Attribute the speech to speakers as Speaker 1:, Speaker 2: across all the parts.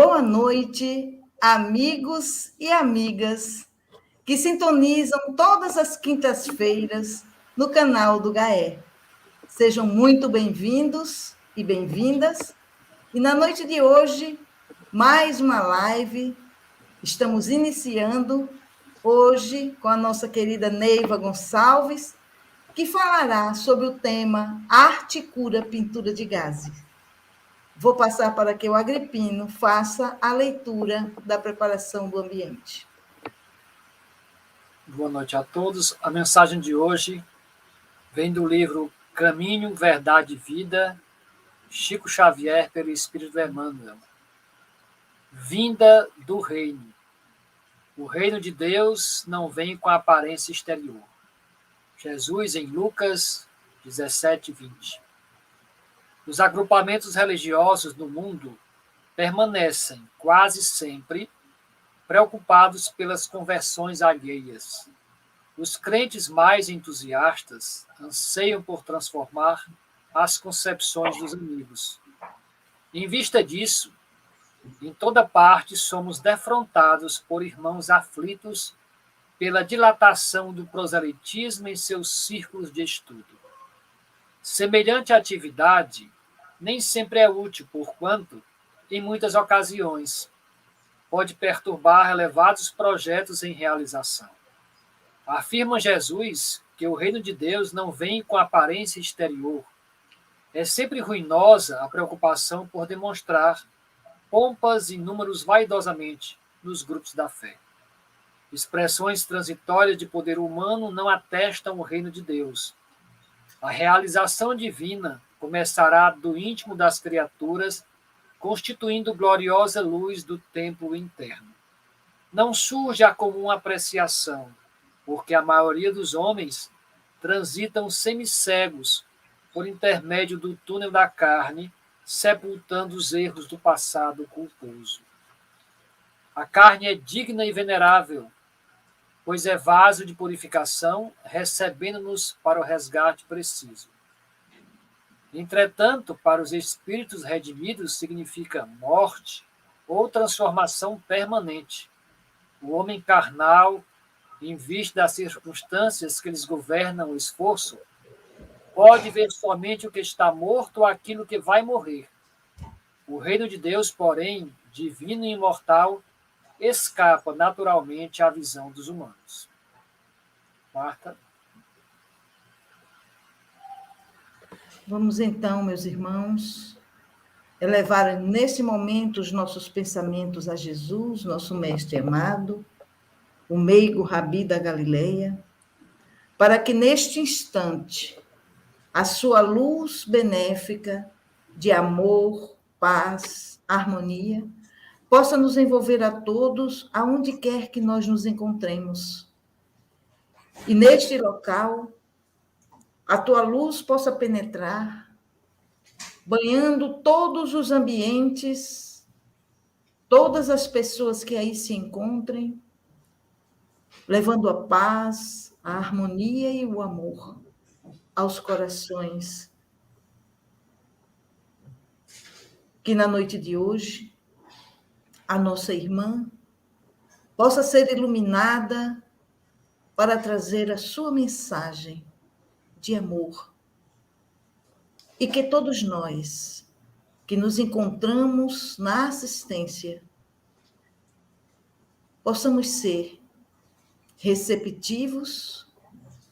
Speaker 1: Boa noite, amigos e amigas que sintonizam todas as quintas-feiras no canal do GAE. Sejam muito bem-vindos e bem-vindas. E na noite de hoje, mais uma live. Estamos iniciando hoje com a nossa querida Neiva Gonçalves, que falará sobre o tema Arte, Cura, Pintura de Gases. Vou passar para que o Agripino faça a leitura da preparação do ambiente.
Speaker 2: Boa noite a todos. A mensagem de hoje vem do livro Caminho, Verdade e Vida, Chico Xavier, pelo Espírito Emmanuel. Vinda do reino. O reino de Deus não vem com a aparência exterior. Jesus em Lucas 17:20. Os agrupamentos religiosos no mundo permanecem quase sempre preocupados pelas conversões alheias. Os crentes mais entusiastas anseiam por transformar as concepções dos amigos. Em vista disso, em toda parte somos defrontados por irmãos aflitos pela dilatação do proselitismo em seus círculos de estudo. Semelhante atividade nem sempre é útil, porquanto, em muitas ocasiões, pode perturbar elevados projetos em realização. Afirma Jesus que o reino de Deus não vem com aparência exterior. É sempre ruinosa a preocupação por demonstrar pompas e números vaidosamente nos grupos da fé. Expressões transitórias de poder humano não atestam o reino de Deus. A realização divina começará do íntimo das criaturas, constituindo gloriosa luz do templo interno. Não surge a comum apreciação, porque a maioria dos homens transitam semicegos por intermédio do túnel da carne, sepultando os erros do passado culposo. A carne é digna e venerável, pois é vaso de purificação, recebendo-nos para o resgate preciso. Entretanto, para os espíritos redimidos significa morte ou transformação permanente. O homem carnal, em vista das circunstâncias que lhes governam o esforço, pode ver somente o que está morto ou aquilo que vai morrer. O reino de Deus, porém, divino e imortal, escapa naturalmente à visão dos humanos. Marta?
Speaker 1: Vamos então, meus irmãos, elevar nesse momento os nossos pensamentos a Jesus, nosso mestre amado, o meigo Rabi da Galileia, para que neste instante a sua luz benéfica de amor, paz, harmonia, possa nos envolver a todos, aonde quer que nós nos encontremos. E neste local, a tua luz possa penetrar, banhando todos os ambientes, todas as pessoas que aí se encontrem, levando a paz, a harmonia e o amor aos corações. Que na noite de hoje, a nossa irmã possa ser iluminada para trazer a sua mensagem de amor. E que todos nós que nos encontramos na assistência possamos ser receptivos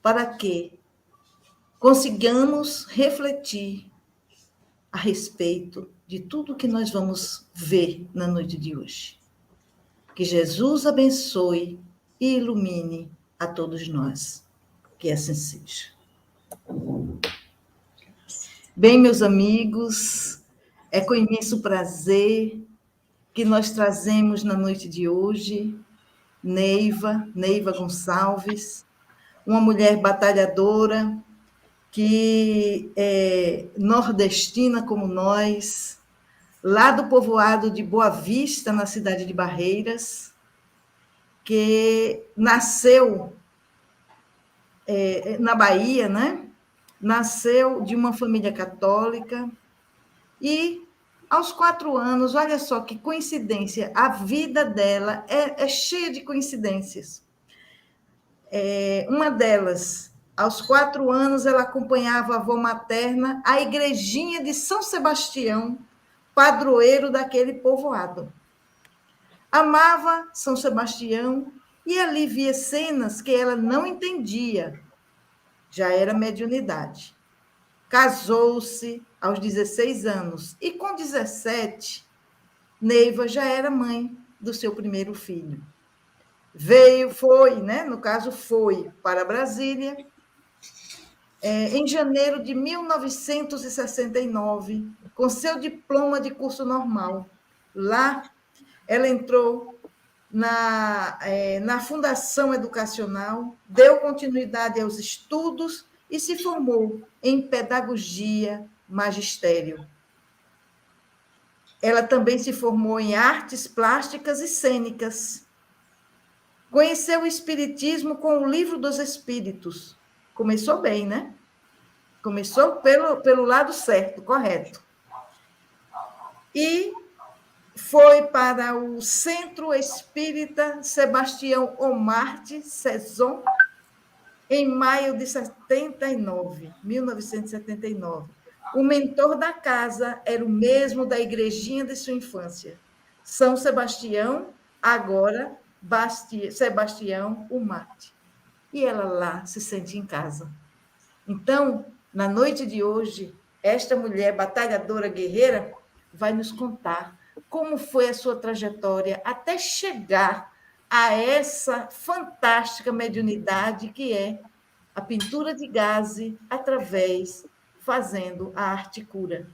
Speaker 1: para que consigamos refletir a respeito de tudo que nós vamos ver na noite de hoje. Que Jesus abençoe e ilumine a todos nós. Que assim seja. Bem, meus amigos, é com imenso prazer que nós trazemos na noite de hoje Neiva Gonçalves, uma mulher batalhadora que é nordestina como nós, lá do povoado de Boa Vista, na cidade de Barreiras, que nasceu na Bahia, né? Nasceu de uma família católica e Aos 4 anos, olha só que coincidência, a vida dela é cheia de coincidências. Uma delas, aos 4 anos, ela acompanhava a avó materna à igrejinha de São Sebastião, padroeiro daquele povoado. Amava São Sebastião e ali via cenas que ela não entendia. Já era mediunidade. Casou-se aos 16 anos e com 17, Neiva já era mãe do seu primeiro filho. Foi para Brasília em janeiro de 1969, com seu diploma de curso normal. Lá, ela entrou na Fundação Educacional, deu continuidade aos estudos e se formou em Pedagogia, Magistério. Ela também se formou em Artes Plásticas e Cênicas. Conheceu o Espiritismo com o Livro dos Espíritos. Começou bem, né? Começou pelo lado certo, correto. E foi para o Centro Espírita Sebastião Omarte Sezon, em maio de 1979. O mentor da casa era o mesmo da igrejinha de sua infância. São Sebastião, agora Sebastião Omarte. E ela lá se sente em casa. Então, na noite de hoje, esta mulher batalhadora, guerreira, vai nos contar como foi a sua trajetória até chegar a essa fantástica mediunidade que é a pintura de gaze fazendo a arte cura.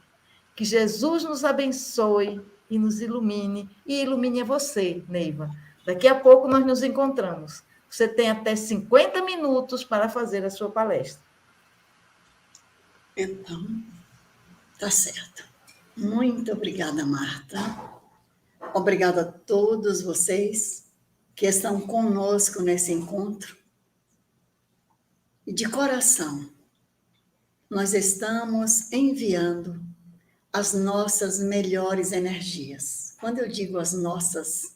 Speaker 1: Que Jesus nos abençoe e nos ilumine, e ilumine a você, Neiva. Daqui a pouco nós nos encontramos. Você tem até 50 minutos para fazer a sua palestra.
Speaker 3: Então, tá certo. Muito obrigada, Marta. Obrigada a todos vocês que estão conosco nesse encontro. E de coração, nós estamos enviando as nossas melhores energias. Quando eu digo as nossas,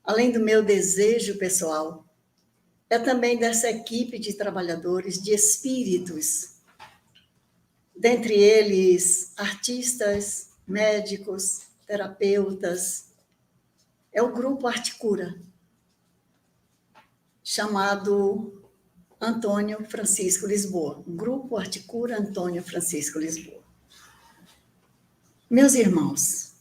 Speaker 3: além do meu desejo pessoal, é também dessa equipe de trabalhadores, de espíritos, dentre eles artistas, médicos, terapeutas. É o Grupo Arte Cura, chamado Antônio Francisco Lisboa. Grupo Arte Cura Antônio Francisco Lisboa. Meus irmãos,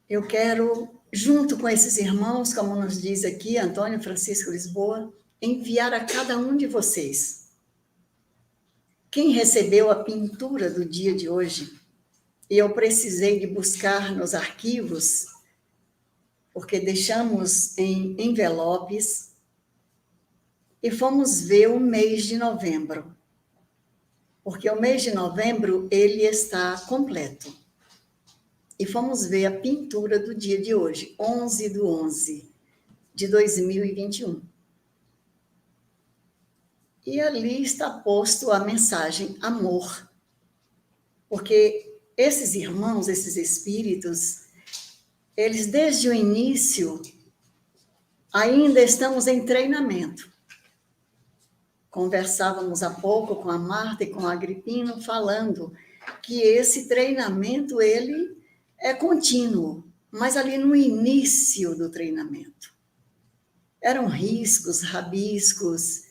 Speaker 3: eu quero, junto com esses irmãos, como nos diz aqui Antônio Francisco Lisboa, enviar a cada um de vocês. Quem recebeu a pintura do dia de hoje, e eu precisei de buscar nos arquivos, porque deixamos em envelopes, e fomos ver o mês de novembro. Porque o mês de novembro, ele está completo. E fomos ver a pintura do dia de hoje, 11/11/2021. E ali está posto a mensagem amor. Porque esses irmãos, esses espíritos, eles desde o início ainda estamos em treinamento. Conversávamos há pouco com a Marta e com a Agripino falando que esse treinamento ele é contínuo, mas ali no início do treinamento. Eram riscos, rabiscos,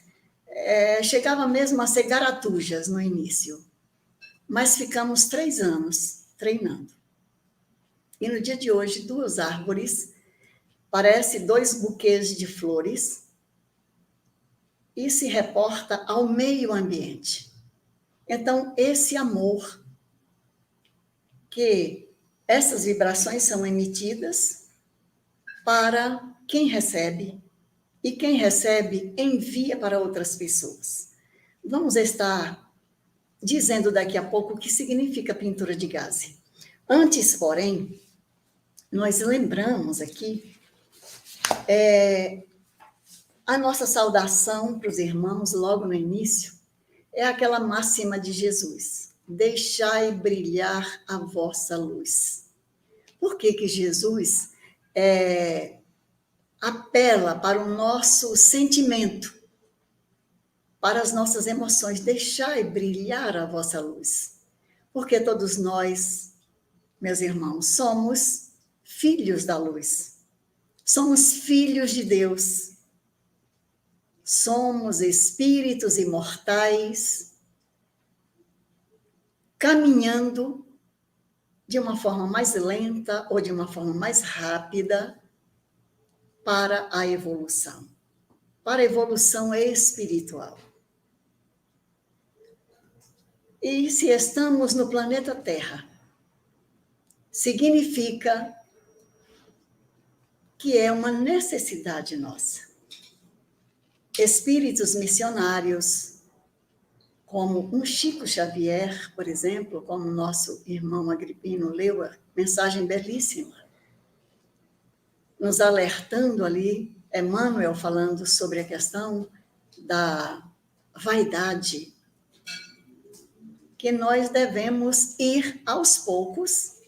Speaker 3: chegava mesmo a ser garatujas no início. Mas ficamos 3 anos treinando. E no dia de hoje, 2 árvores, parece 2 buquês de flores, e se reporta ao meio ambiente. Então, esse amor, que essas vibrações são emitidas para quem recebe, e quem recebe envia para outras pessoas. Vamos estar dizendo daqui a pouco o que significa pintura de gaze. Antes, porém, nós lembramos aqui a nossa saudação para os irmãos logo no início é aquela máxima de Jesus. deixai brilhar a vossa luz. Por que que Jesus apela para o nosso sentimento, para as nossas emoções? Deixai brilhar a vossa luz. Porque todos nós, meus irmãos, somos filhos da luz. Somos filhos de Deus. Somos espíritos imortais, caminhando de uma forma mais lenta ou de uma forma mais rápida para a evolução espiritual. E se estamos no planeta Terra, significa que é uma necessidade nossa. Espíritos missionários, como um Chico Xavier, por exemplo, como nosso irmão Agripino leu a mensagem belíssima, nos alertando ali, Emmanuel falando sobre a questão da vaidade, que nós devemos ir aos poucos,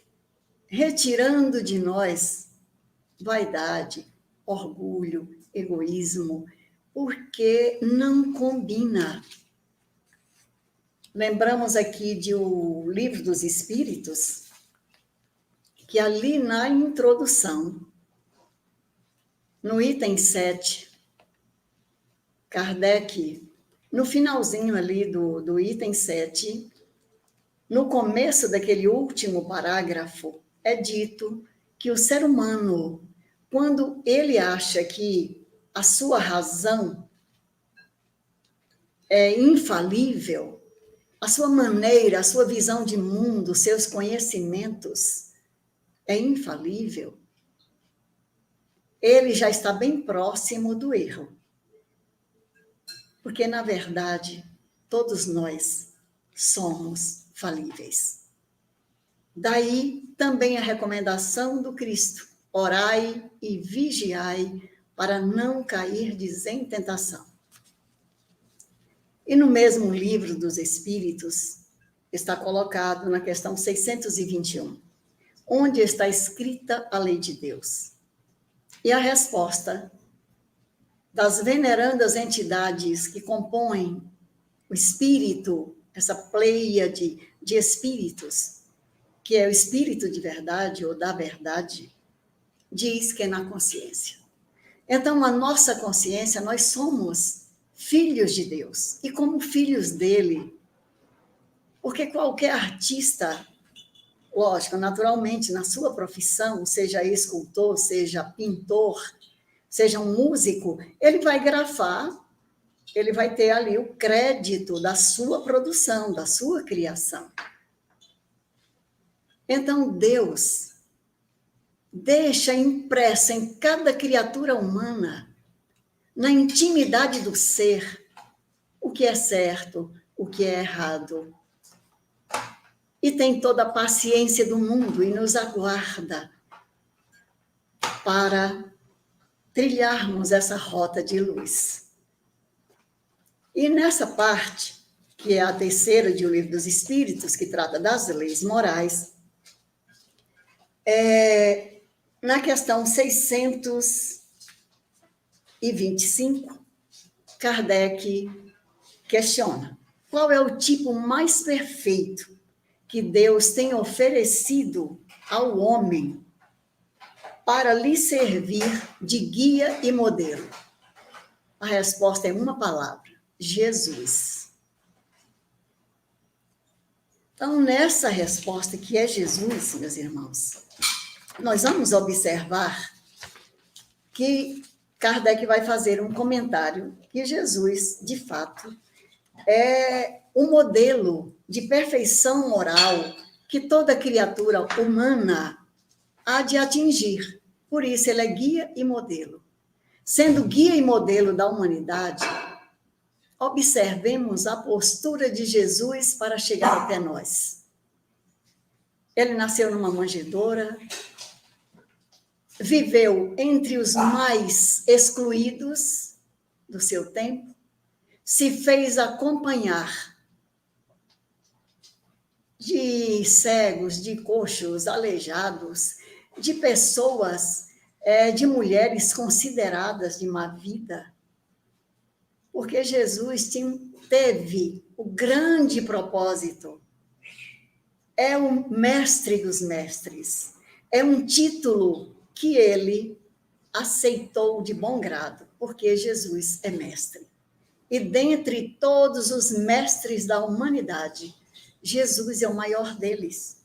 Speaker 3: retirando de nós vaidade, orgulho, egoísmo, porque não combina. Lembramos aqui de O Livro dos Espíritos, que ali na introdução, no item 7, Kardec, no finalzinho ali do item 7, no começo daquele último parágrafo, é dito que o ser humano, quando ele acha que a sua razão é infalível, a sua maneira, a sua visão de mundo, seus conhecimentos é infalível, ele já está bem próximo do erro. Porque, na verdade, todos nós somos falíveis. Daí também a recomendação do Cristo: orai e vigiai para não cairdes em tentação. E no mesmo Livro dos Espíritos está colocado na questão 621, onde está escrita a lei de Deus. E a resposta das venerandas entidades que compõem o espírito, essa pleiade de espíritos, que é o espírito de verdade ou da verdade, diz que é na consciência. Então, a nossa consciência, nós somos filhos de Deus. E como filhos dele, porque qualquer artista, lógico, naturalmente, na sua profissão, seja escultor, seja pintor, seja um músico, ele vai grafar, ele vai ter ali o crédito da sua produção, da sua criação. Então, Deus deixa impressa em cada criatura humana, na intimidade do ser, o que é certo, o que é errado. E tem toda a paciência do mundo e nos aguarda para trilharmos essa rota de luz. E nessa parte, que é a terceira de O Livro dos Espíritos, que trata das leis morais, na questão 625, Kardec questiona: qual é o tipo mais perfeito que Deus tem oferecido ao homem para lhe servir de guia e modelo? A resposta é uma palavra: Jesus. Então, nessa resposta que é Jesus, meus irmãos, nós vamos observar que Kardec vai fazer um comentário que Jesus, de fato, é o modelo de perfeição moral que toda criatura humana há de atingir. Por isso, ele é guia e modelo. Sendo guia e modelo da humanidade, observemos a postura de Jesus para chegar até nós. Ele nasceu numa manjedoura, viveu entre os mais excluídos do seu tempo, se fez acompanhar de cegos, de coxos, aleijados, de pessoas, de mulheres consideradas de má vida. Porque Jesus teve o grande propósito. É o mestre dos mestres. É um título que ele aceitou de bom grado, porque Jesus é mestre. E dentre todos os mestres da humanidade, Jesus é o maior deles.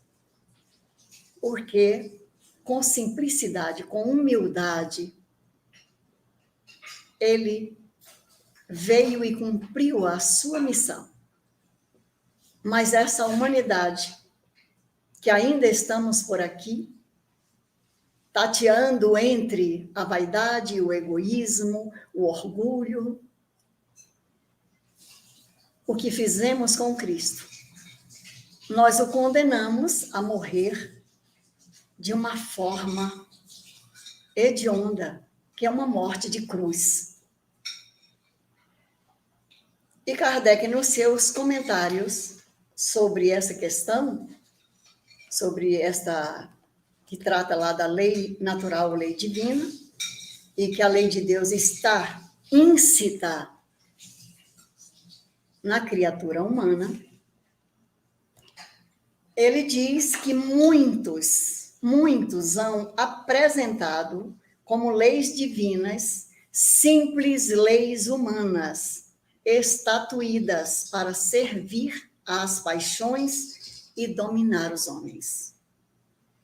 Speaker 3: Porque com simplicidade, com humildade, ele veio e cumpriu a sua missão. Mas essa humanidade, que ainda estamos por aqui, tateando entre a vaidade, o egoísmo, o orgulho, o que fizemos com Cristo? Nós o condenamos a morrer de uma forma hedionda, que é uma morte de cruz. E Kardec, nos seus comentários sobre essa questão, sobre esta que trata lá da lei natural, lei divina, e que a lei de Deus está íncita na criatura humana, ele diz que muitos hão apresentado como leis divinas simples leis humanas, estatuídas para servir às paixões e dominar os homens.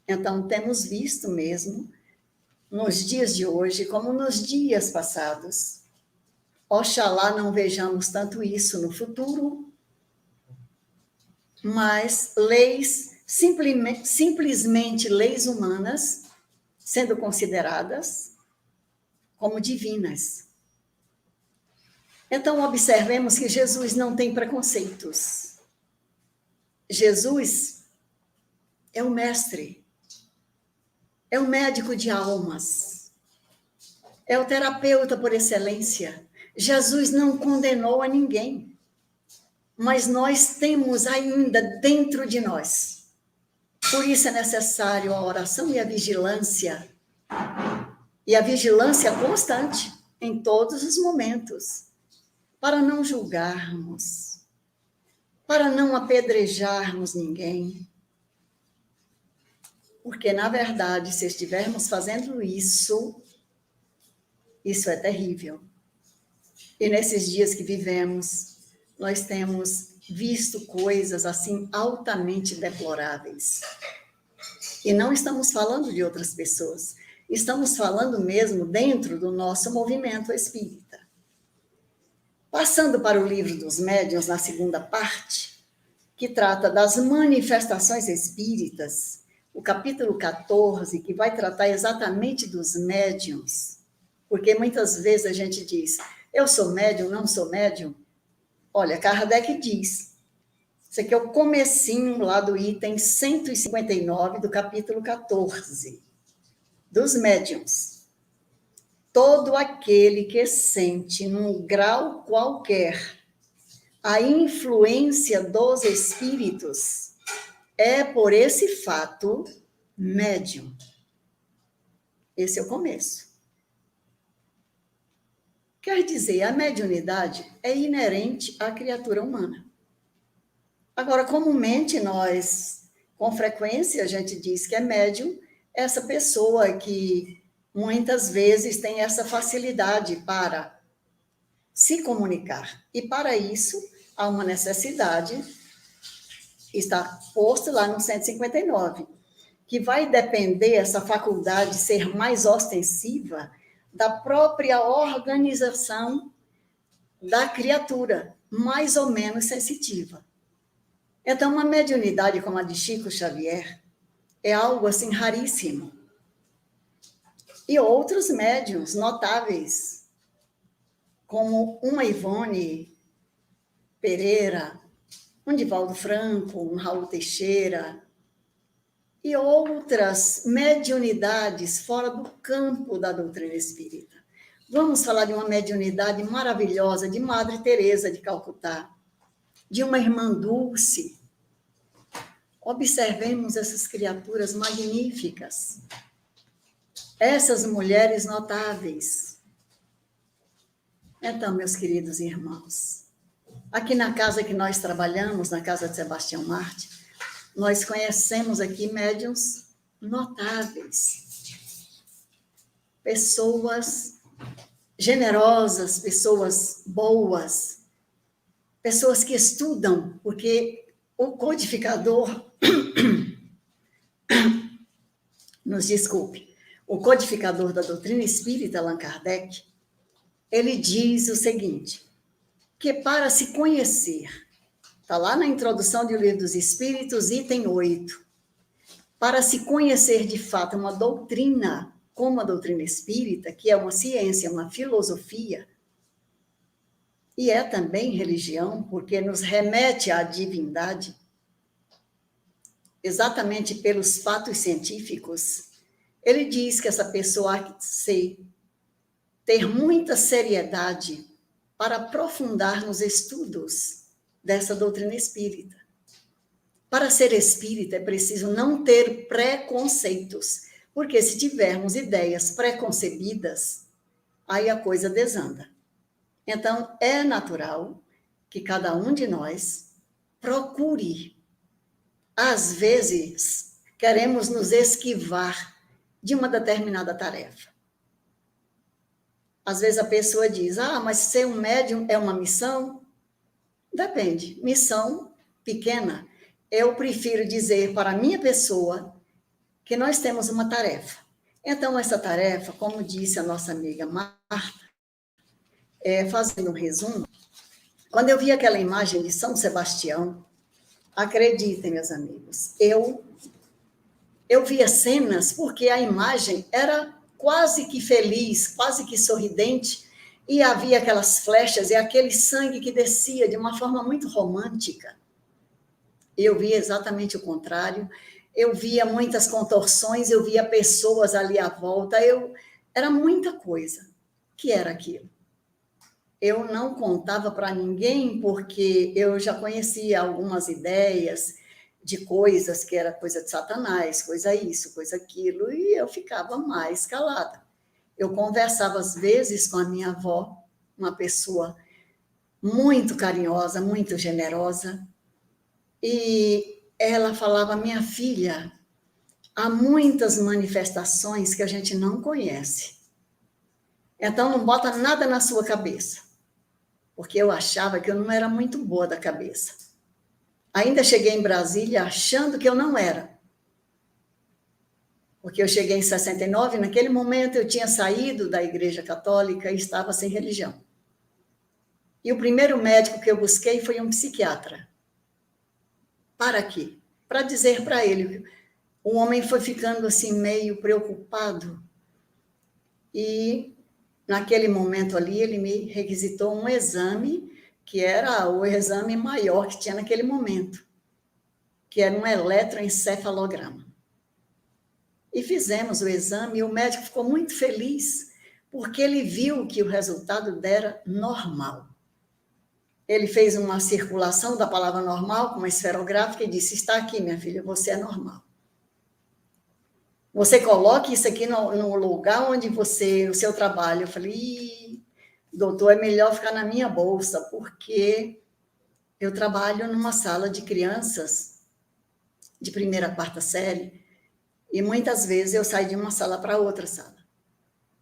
Speaker 3: Então, temos visto mesmo, nos dias de hoje, como nos dias passados, oxalá não vejamos tanto isso no futuro, mas leis, simplesmente leis humanas, sendo consideradas como divinas. Então, observemos que Jesus não tem preconceitos. Jesus é o mestre, é o médico de almas, é o terapeuta por excelência. Jesus não condenou a ninguém, mas nós temos ainda dentro de nós. Por isso é necessário a oração e a vigilância constante em todos os momentos, para não julgarmos, para não apedrejarmos ninguém. Porque, na verdade, se estivermos fazendo isso é terrível. E nesses dias que vivemos, nós temos visto coisas assim altamente deploráveis. E não estamos falando de outras pessoas, estamos falando mesmo dentro do nosso movimento espírita. Passando para o livro dos médiuns, na segunda parte, que trata das manifestações espíritas, o capítulo 14, que vai tratar exatamente dos médiuns, porque muitas vezes a gente diz, eu sou médium, não sou médium. Olha, Kardec diz, isso aqui é o comecinho lá do item 159 do capítulo 14, dos médiuns. Todo aquele que sente, num grau qualquer, a influência dos espíritos, é por esse fato médium. Esse é o começo. Quer dizer, a mediunidade é inerente à criatura humana. Agora, comumente nós, com frequência, a gente diz que é médium essa pessoa que muitas vezes tem essa facilidade para se comunicar. E para isso, há uma necessidade, está posto lá no 159, que vai depender essa faculdade ser mais ostensiva da própria organização da criatura, mais ou menos sensitiva. Então, uma mediunidade como a de Chico Xavier é algo assim raríssimo. E outros médiuns notáveis, como uma Ivone Pereira, um Divaldo Franco, um Raul Teixeira, e outras mediunidades fora do campo da doutrina espírita. Vamos falar de uma mediunidade maravilhosa de Madre Teresa de Calcutá, de uma irmã Dulce, Observemos essas criaturas magníficas, essas mulheres notáveis. Então, meus queridos irmãos, aqui na casa que nós trabalhamos, na casa de Sebastião Marte, nós conhecemos aqui médiuns notáveis, pessoas generosas, pessoas boas, pessoas que estudam, porque o codificador, nos desculpe, o codificador da doutrina espírita, Allan Kardec, ele diz o seguinte, que para se conhecer, está lá na introdução do Livro dos Espíritos, item 8, para se conhecer de fato uma doutrina, como a doutrina espírita, que é uma ciência, uma filosofia, e é também religião, porque nos remete à divindade, exatamente pelos fatos científicos, ele diz que essa pessoa há que ter muita seriedade para aprofundar nos estudos dessa doutrina espírita. Para ser espírita é preciso não ter preconceitos, porque se tivermos ideias preconcebidas, aí a coisa desanda. Então, é natural que cada um de nós procure. Às vezes, queremos nos esquivar de uma determinada tarefa. Às vezes a pessoa diz, mas ser um médium é uma missão? Depende. Missão pequena. Eu prefiro dizer para a minha pessoa que nós temos uma tarefa. Então, essa tarefa, como disse a nossa amiga Marta, fazendo um resumo, quando eu vi aquela imagem de São Sebastião, acreditem, meus amigos, eu via cenas porque a imagem era quase que feliz, quase que sorridente, e havia aquelas flechas e aquele sangue que descia de uma forma muito romântica. Eu via exatamente o contrário, eu via muitas contorções, eu via pessoas ali à volta, era muita coisa. Que era aquilo? Eu não contava para ninguém, porque eu já conhecia algumas ideias de coisas que era coisa de Satanás, coisa isso, coisa aquilo, e eu ficava mais calada. Eu conversava às vezes com a minha avó, uma pessoa muito carinhosa, muito generosa, e ela falava, minha filha, há muitas manifestações que a gente não conhece. Então não bota nada na sua cabeça, porque eu achava que eu não era muito boa da cabeça. Ainda cheguei em Brasília achando que eu não era. Porque eu cheguei em 69, naquele momento eu tinha saído da Igreja Católica e estava sem religião. E o primeiro médico que eu busquei foi um psiquiatra. Para quê? Para dizer para ele. O homem foi ficando assim meio preocupado. E naquele momento ali ele me requisitou um exame, que era o exame maior que tinha naquele momento, que era um eletroencefalograma. E fizemos o exame e o médico ficou muito feliz, porque ele viu que o resultado dera normal. Ele fez uma circulação da palavra normal com uma esferográfica e disse, está aqui, minha filha, você é normal. Você coloque isso aqui no lugar onde o seu trabalho. Eu falei, doutor, é melhor ficar na minha bolsa, porque eu trabalho numa sala de crianças de 1ª a 4ª série, e muitas vezes eu saio de uma sala para outra sala.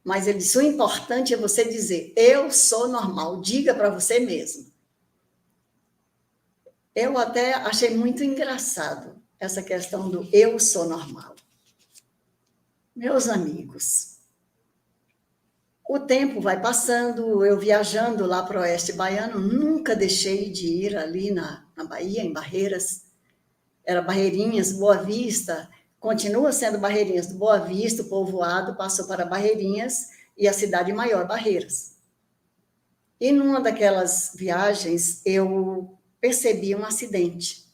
Speaker 3: Mas ele disse, o importante é você dizer, eu sou normal, diga para você mesmo. Eu até achei muito engraçado essa questão do eu sou normal. Meus amigos, o tempo vai passando, eu viajando lá para o Oeste Baiano, nunca deixei de ir ali na Bahia, em Barreiras, era Barreirinhas, Boa Vista, continua sendo Barreirinhas do Boa Vista, o povoado passou para Barreirinhas e a cidade maior, Barreiras. E numa daquelas viagens, eu percebi um acidente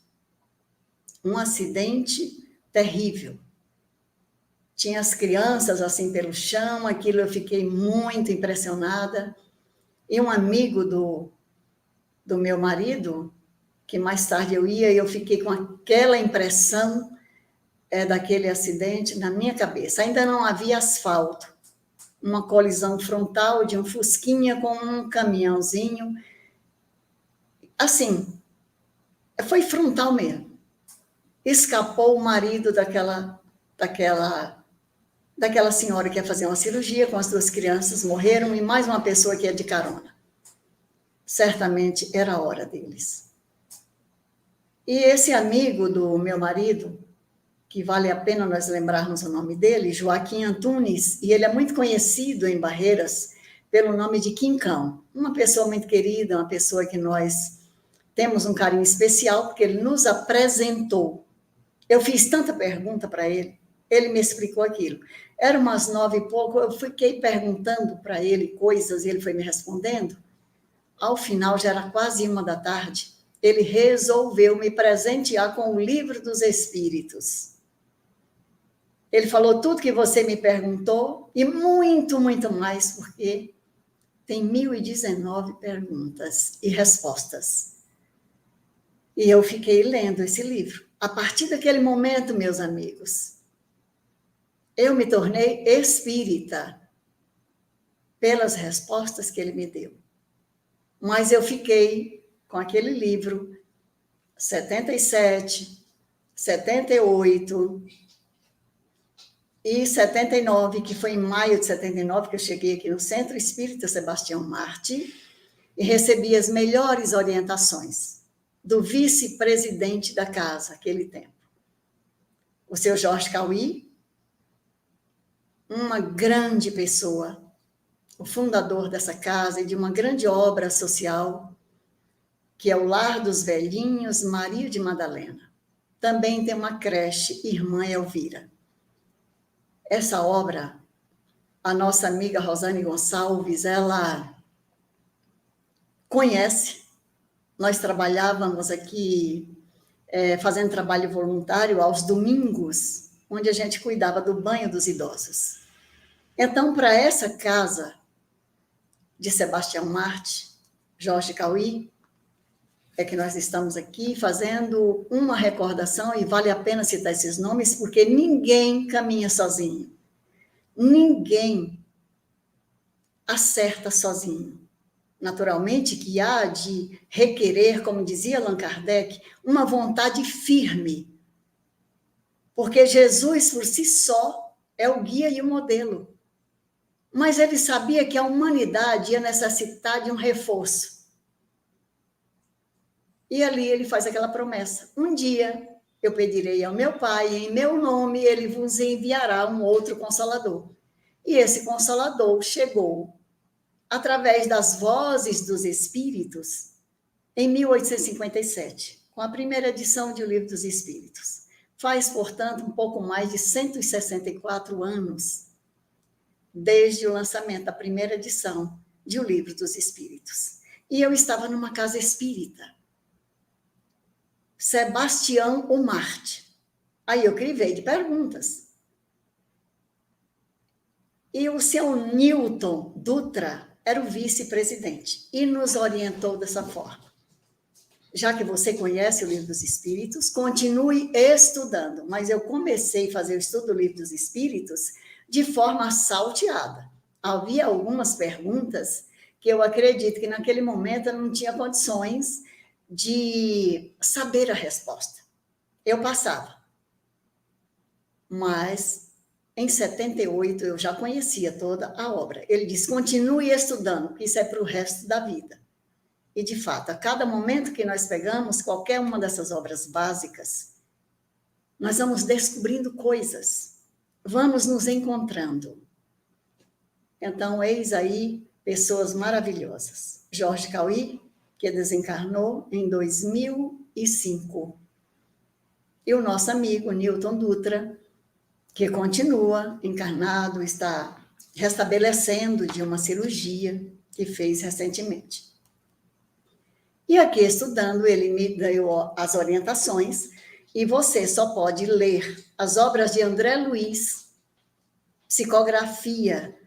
Speaker 3: terrível. Tinha as crianças assim pelo chão, aquilo eu fiquei muito impressionada. E um amigo do meu marido, que mais tarde eu ia e eu fiquei com aquela impressão daquele acidente na minha cabeça. Ainda não havia asfalto. Uma colisão frontal de um fusquinha com um caminhãozinho. Assim, foi frontal mesmo. Escapou o marido daquela senhora que ia fazer uma cirurgia com as 2 crianças, morreram, e mais uma pessoa que ia de carona. Certamente era a hora deles. E esse amigo do meu marido, que vale a pena nós lembrarmos o nome dele, Joaquim Antunes, e ele é muito conhecido em Barreiras pelo nome de Quincão. Uma pessoa muito querida, uma pessoa que nós temos um carinho especial, porque ele nos apresentou. Eu fiz tanta pergunta para ele, ele me explicou aquilo. Era umas 9 e pouco, eu fiquei perguntando para ele coisas, e ele foi me respondendo. Ao final, já era quase 1 da tarde, ele resolveu me presentear com o Livro dos Espíritos. Ele falou tudo que você me perguntou e muito, muito mais, porque tem 1019 perguntas e respostas. E eu fiquei lendo esse livro. A partir daquele momento, meus amigos, eu me tornei espírita pelas respostas que ele me deu. Mas eu fiquei com aquele livro 77, 78 e 79, que foi em maio de 79 que eu cheguei aqui no Centro Espírita Sebastião Marte e recebi as melhores orientações do vice-presidente da casa, naquele tempo. O seu Jorge Cauí, uma grande pessoa, o fundador dessa casa e de uma grande obra social, que é o Lar dos Velhinhos Maria de Madalena. Também tem uma creche, Irmã Elvira. Essa obra, a nossa amiga Rosane Gonçalves, ela conhece. Nós trabalhávamos aqui fazendo trabalho voluntário aos domingos, onde a gente cuidava do banho dos idosos. Então, para essa casa de Sebastião Marte, Jorge Cauí, é que nós estamos aqui fazendo uma recordação, e vale a pena citar esses nomes, porque ninguém caminha sozinho. Ninguém acerta sozinho. Naturalmente que há de requerer, como dizia Allan Kardec, uma vontade firme, porque Jesus, por si só, é o guia e o modelo. Mas ele sabia que a humanidade ia necessitar de um reforço. E ali ele faz aquela promessa. Um dia eu pedirei ao meu Pai, em meu nome, ele vos enviará um outro Consolador. E esse Consolador chegou através das vozes dos Espíritos em 1857, com a primeira edição de O Livro dos Espíritos. Faz, portanto, um pouco mais de 164 anos desde o lançamento da primeira edição de O Livro dos Espíritos. E eu estava numa casa espírita, Sebastião o Marte. Aí eu crivei de perguntas. E o seu Newton Dutra era o vice-presidente e nos orientou dessa forma. Já que você conhece o Livro dos Espíritos, continue estudando. Mas eu comecei a fazer o estudo do Livro dos Espíritos de forma salteada. Havia algumas perguntas que eu acredito que naquele momento eu não tinha condições de saber a resposta. Eu passava. Mas em 78 eu já conhecia toda a obra. Ele diz, continue estudando, porque isso é para o resto da vida. E, de fato, a cada momento que nós pegamos qualquer uma dessas obras básicas, nós vamos descobrindo coisas, vamos nos encontrando. Então, eis aí pessoas maravilhosas. Jorge Cauí, que desencarnou em 2005. E o nosso amigo Newton Dutra, que continua encarnado, está restabelecendo de uma cirurgia que fez recentemente. E aqui, estudando, ele me deu as orientações, e você só pode ler as obras de André Luiz, psicografia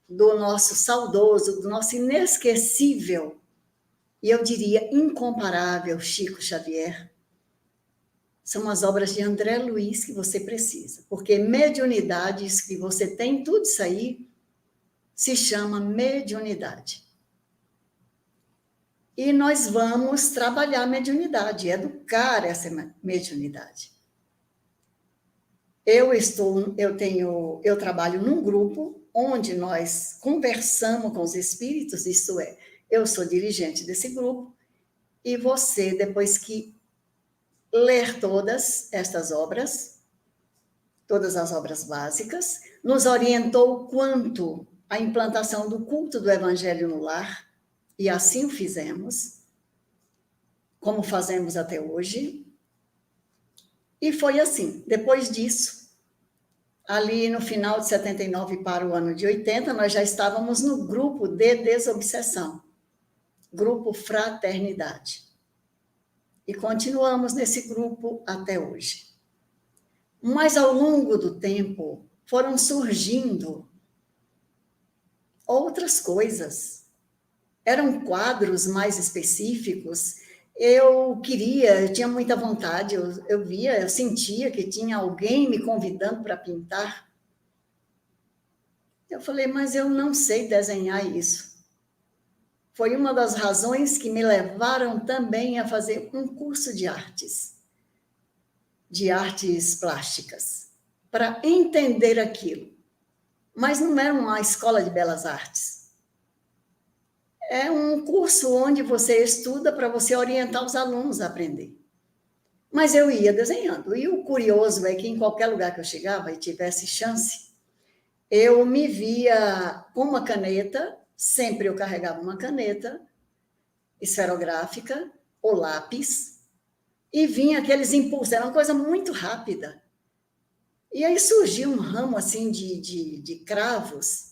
Speaker 3: do nosso saudoso, do nosso inesquecível e eu diria incomparável, Chico Xavier, são as obras de André Luiz que você precisa, porque mediunidades que você tem, tudo isso aí, se chama mediunidade. E nós vamos trabalhar a mediunidade, educar essa mediunidade. Eu trabalho num grupo onde nós conversamos com os espíritos, isto é, eu sou dirigente desse grupo, e você, depois que ler todas estas obras, todas as obras básicas, nos orientou quanto à implantação do culto do Evangelho no lar, e assim o fizemos, como fazemos até hoje. E foi assim, depois disso, ali no final de 79 para o ano de 80, nós já estávamos no grupo de desobsessão, grupo Fraternidade. E continuamos nesse grupo até hoje. Mas ao longo do tempo foram surgindo outras coisas. Eram quadros mais específicos. Eu tinha muita vontade, eu sentia que tinha alguém me convidando para pintar. Eu falei, mas eu não sei desenhar isso. Foi uma das razões que me levaram também a fazer um curso de artes plásticas, para entender aquilo. Mas não era uma escola de belas artes. É um curso onde você estuda para você orientar os alunos a aprender. Mas eu ia desenhando. E o curioso é que em qualquer lugar que eu chegava e tivesse chance, eu me via com uma caneta, sempre eu carregava uma caneta esferográfica ou lápis, e vinha aqueles impulsos, era uma coisa muito rápida. E aí surgiu um ramo assim de cravos.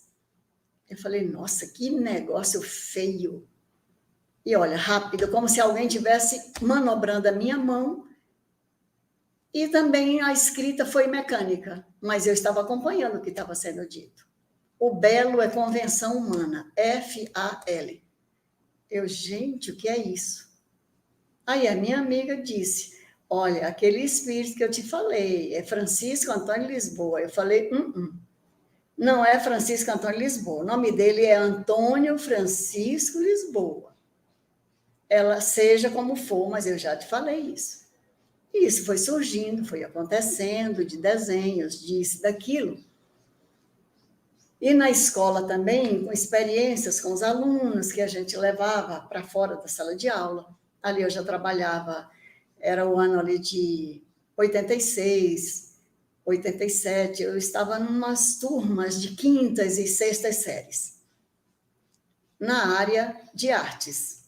Speaker 3: Eu falei, nossa, que negócio feio. E olha, rápido, como se alguém tivesse manobrando a minha mão. E também a escrita foi mecânica, mas eu estava acompanhando o que estava sendo dito. O belo é convenção humana, FAL. Gente, o que é isso? Aí a minha amiga disse, olha, aquele espírito que eu te falei, é Francisco Antônio Lisboa. Eu falei, não é Francisco Antônio Lisboa, o nome dele é Antônio Francisco Lisboa. Ela, seja como for, mas eu já te falei isso. E isso foi surgindo, foi acontecendo, de desenhos, disso, daquilo. E na escola também, com experiências com os alunos que a gente levava para fora da sala de aula. Ali eu já trabalhava, era o ano ali de 86, 87, eu estava em umas turmas de quintas e sextas séries, na área de artes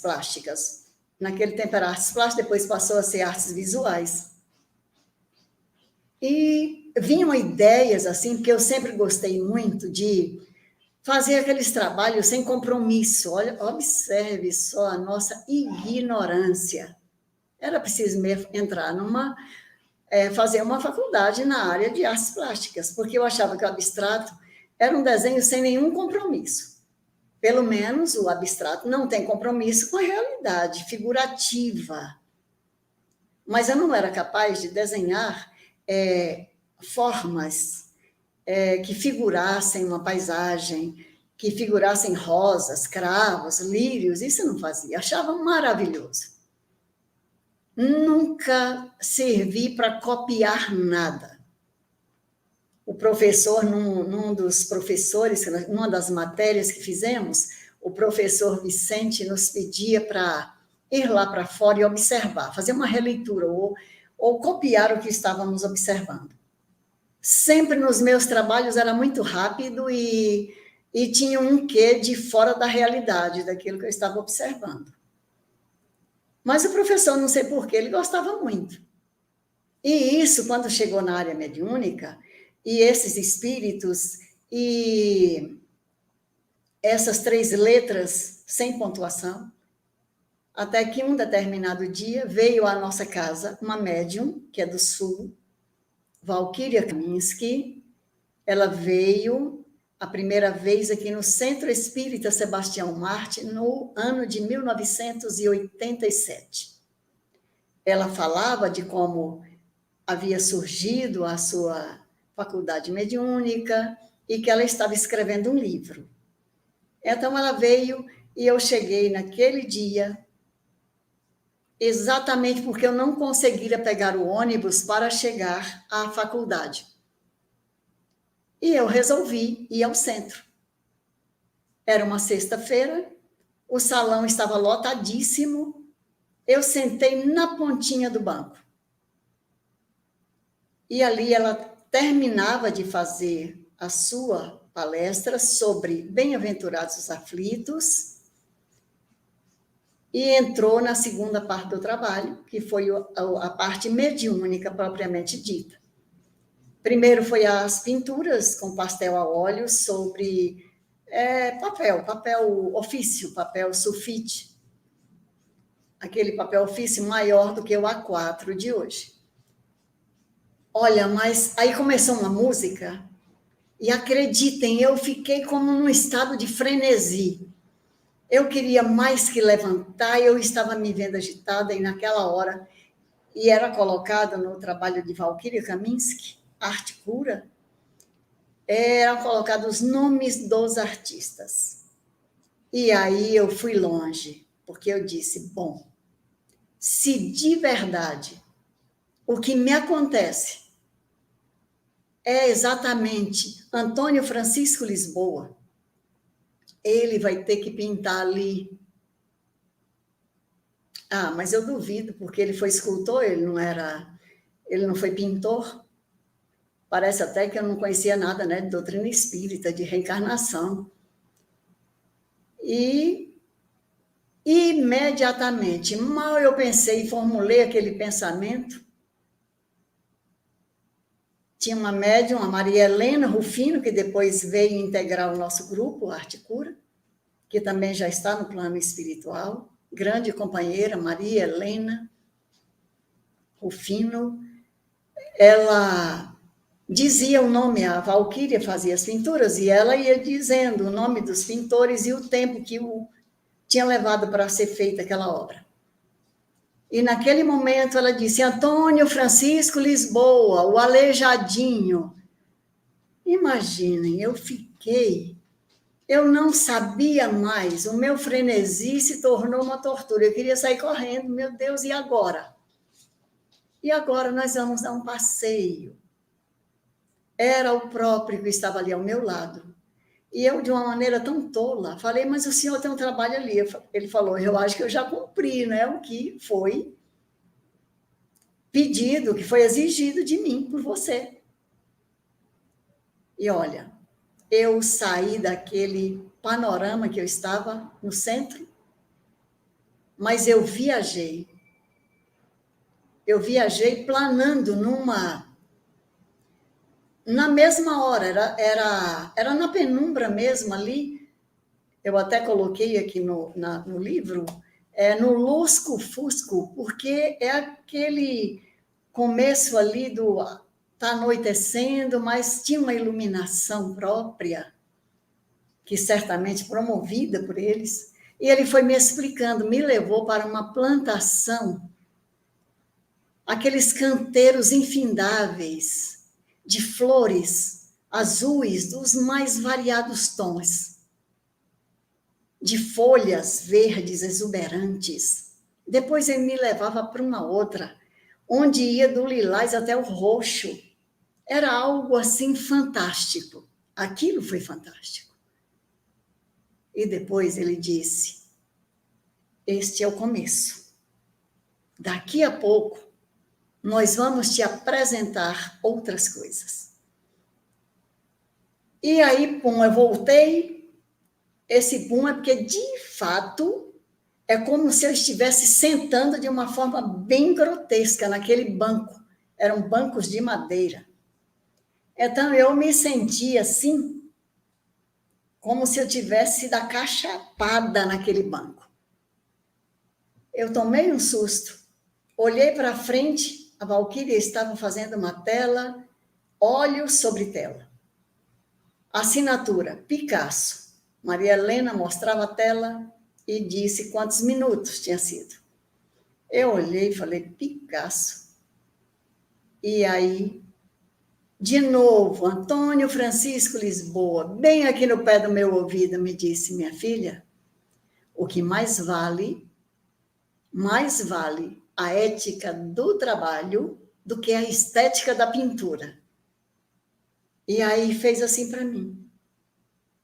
Speaker 3: plásticas. Naquele tempo era artes plásticas, depois passou a ser artes visuais. E vinham ideias assim, porque eu sempre gostei muito de fazer aqueles trabalhos sem compromisso. Olha, observe só a nossa ignorância. Era preciso entrar fazer uma faculdade na área de artes plásticas, porque eu achava que o abstrato era um desenho sem nenhum compromisso. Pelo menos o abstrato não tem compromisso com a realidade figurativa. Mas eu não era capaz de desenhar formas que figurassem uma paisagem, que figurassem rosas, cravos, lírios, isso eu não fazia, achava maravilhoso. Nunca servi para copiar nada. O professor, num dos professores, numa das matérias que fizemos, o professor Vicente nos pedia para ir lá para fora e observar, fazer uma releitura ou copiar o que estávamos observando. Sempre nos meus trabalhos era muito rápido e tinha um quê de fora da realidade, daquilo que eu estava observando. Mas o professor, não sei porquê, ele gostava muito. E isso, quando chegou na área mediúnica, e esses espíritos, e essas 3 letras sem pontuação, até que um determinado dia veio à nossa casa uma médium, que é do Sul, Valquíria Kaminski. Ela veio a primeira vez aqui no Centro Espírita Sebastião Marte, no ano de 1987. Ela falava de como havia surgido a sua faculdade mediúnica e que ela estava escrevendo um livro. Então, ela veio e eu cheguei naquele dia, exatamente porque eu não conseguia pegar o ônibus para chegar à faculdade. E eu resolvi ir ao centro. Era uma sexta-feira, o salão estava lotadíssimo, eu sentei na pontinha do banco. E ali ela terminava de fazer a sua palestra sobre bem-aventurados os aflitos e entrou na segunda parte do trabalho, que foi a parte mediúnica propriamente dita. Primeiro foi as pinturas com pastel a óleo sobre papel ofício, papel sulfite. Aquele papel ofício maior do que o A4 de hoje. Olha, mas aí começou uma música e acreditem, eu fiquei como num estado de frenesi. Eu queria mais que levantar, eu estava me vendo agitada e naquela hora, e era colocado no trabalho de Valquíria Kaminski, Arte Cura, eram colocados os nomes dos artistas. E aí eu fui longe, porque eu disse, bom, se de verdade o que me acontece é exatamente Antônio Francisco Lisboa, ele vai ter que pintar ali. Ah, mas eu duvido, porque ele foi escultor, ele não foi pintor. Parece até que eu não conhecia nada, né, de doutrina espírita, de reencarnação. E imediatamente, mal eu pensei e formulei aquele pensamento, tinha uma médium, a Maria Helena Rufino, que depois veio integrar o nosso grupo, Arte Cura, que também já está no plano espiritual, grande companheira, Maria Helena Rufino. Ela dizia o nome, a Valquíria fazia as pinturas, e ela ia dizendo o nome dos pintores e o tempo que tinha levado para ser feita aquela obra. E naquele momento ela disse, Antônio Francisco Lisboa, o Aleijadinho. Imaginem, eu não sabia mais, o meu frenesi se tornou uma tortura, eu queria sair correndo, meu Deus, e agora? E agora nós vamos dar um passeio. Era o próprio que estava ali ao meu lado. E eu, de uma maneira tão tola, falei, mas o senhor tem um trabalho ali. Ele falou, eu acho que eu já cumpri, né, o que foi pedido, que foi exigido de mim por você. E olha, eu saí daquele panorama que eu estava no centro, mas eu viajei. Eu viajei planando na mesma hora, era na penumbra mesmo ali, eu até coloquei aqui no livro, no lusco-fusco, porque é aquele começo ali está anoitecendo, mas tinha uma iluminação própria, que certamente promovida por eles, e ele foi me explicando, me levou para uma plantação, aqueles canteiros infindáveis, de flores azuis dos mais variados tons, de folhas verdes exuberantes. Depois ele me levava para uma outra, onde ia do lilás até o roxo. Era algo assim fantástico. Aquilo foi fantástico. E depois ele disse, este é o começo. Daqui a pouco, nós vamos te apresentar outras coisas. E aí, pum, eu voltei. Esse pum é porque, de fato, é como se eu estivesse sentando de uma forma bem grotesca naquele banco. Eram bancos de madeira. Então, eu me senti assim, como se eu tivesse sido acachapada naquele banco. Eu tomei um susto. Olhei para frente, a Valquíria estava fazendo uma tela, óleo sobre tela. Assinatura, Picasso. Maria Helena mostrava a tela e disse quantos minutos tinha sido. Eu olhei e falei, Picasso. E aí, de novo, Antônio Francisco Lisboa, bem aqui no pé do meu ouvido, me disse, minha filha, o que mais vale a ética do trabalho do que a estética da pintura. E aí fez assim para mim.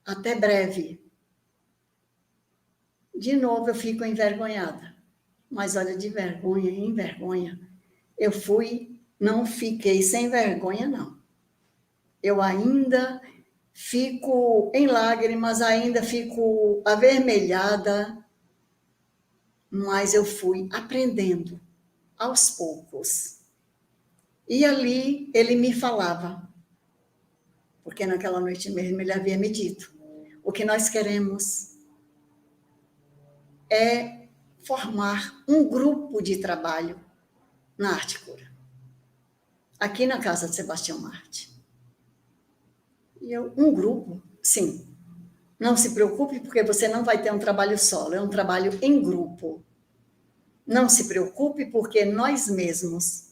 Speaker 3: Até breve. De novo eu fico envergonhada. Mas olha, de vergonha em vergonha, eu não fiquei sem vergonha, não. Eu ainda fico em lágrimas, ainda fico avermelhada, mas eu fui aprendendo aos poucos. E ali ele me falava, porque naquela noite mesmo ele havia me dito, o que nós queremos é formar um grupo de trabalho na Arte Cura, aqui na casa de Sebastião Marte. E eu, um grupo? Sim. Não se preocupe, porque você não vai ter um trabalho solo, é um trabalho em grupo. Não se preocupe, porque nós mesmos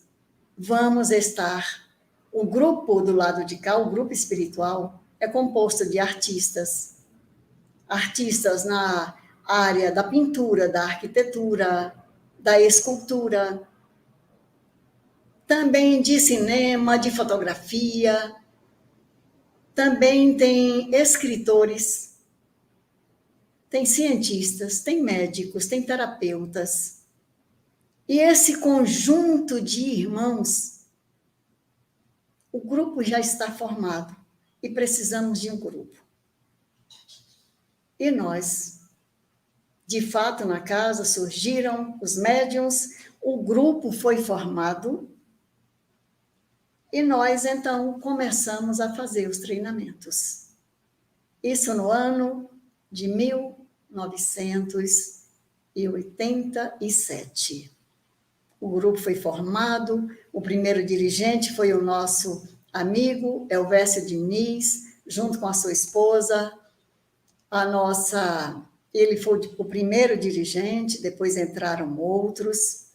Speaker 3: vamos estar... O grupo do lado de cá, o grupo espiritual, é composto de artistas. Artistas na área da pintura, da arquitetura, da escultura, também de cinema, de fotografia, também tem escritores, tem cientistas, tem médicos, tem terapeutas. E esse conjunto de irmãos, o grupo já está formado e precisamos de um grupo. E nós, de fato, na casa surgiram os médiuns, o grupo foi formado e nós, então, começamos a fazer os treinamentos. Isso no ano de 1987. O grupo foi formado, o primeiro dirigente foi o nosso amigo Elvésio Diniz, junto com a sua esposa, ele foi o primeiro dirigente, depois entraram outros.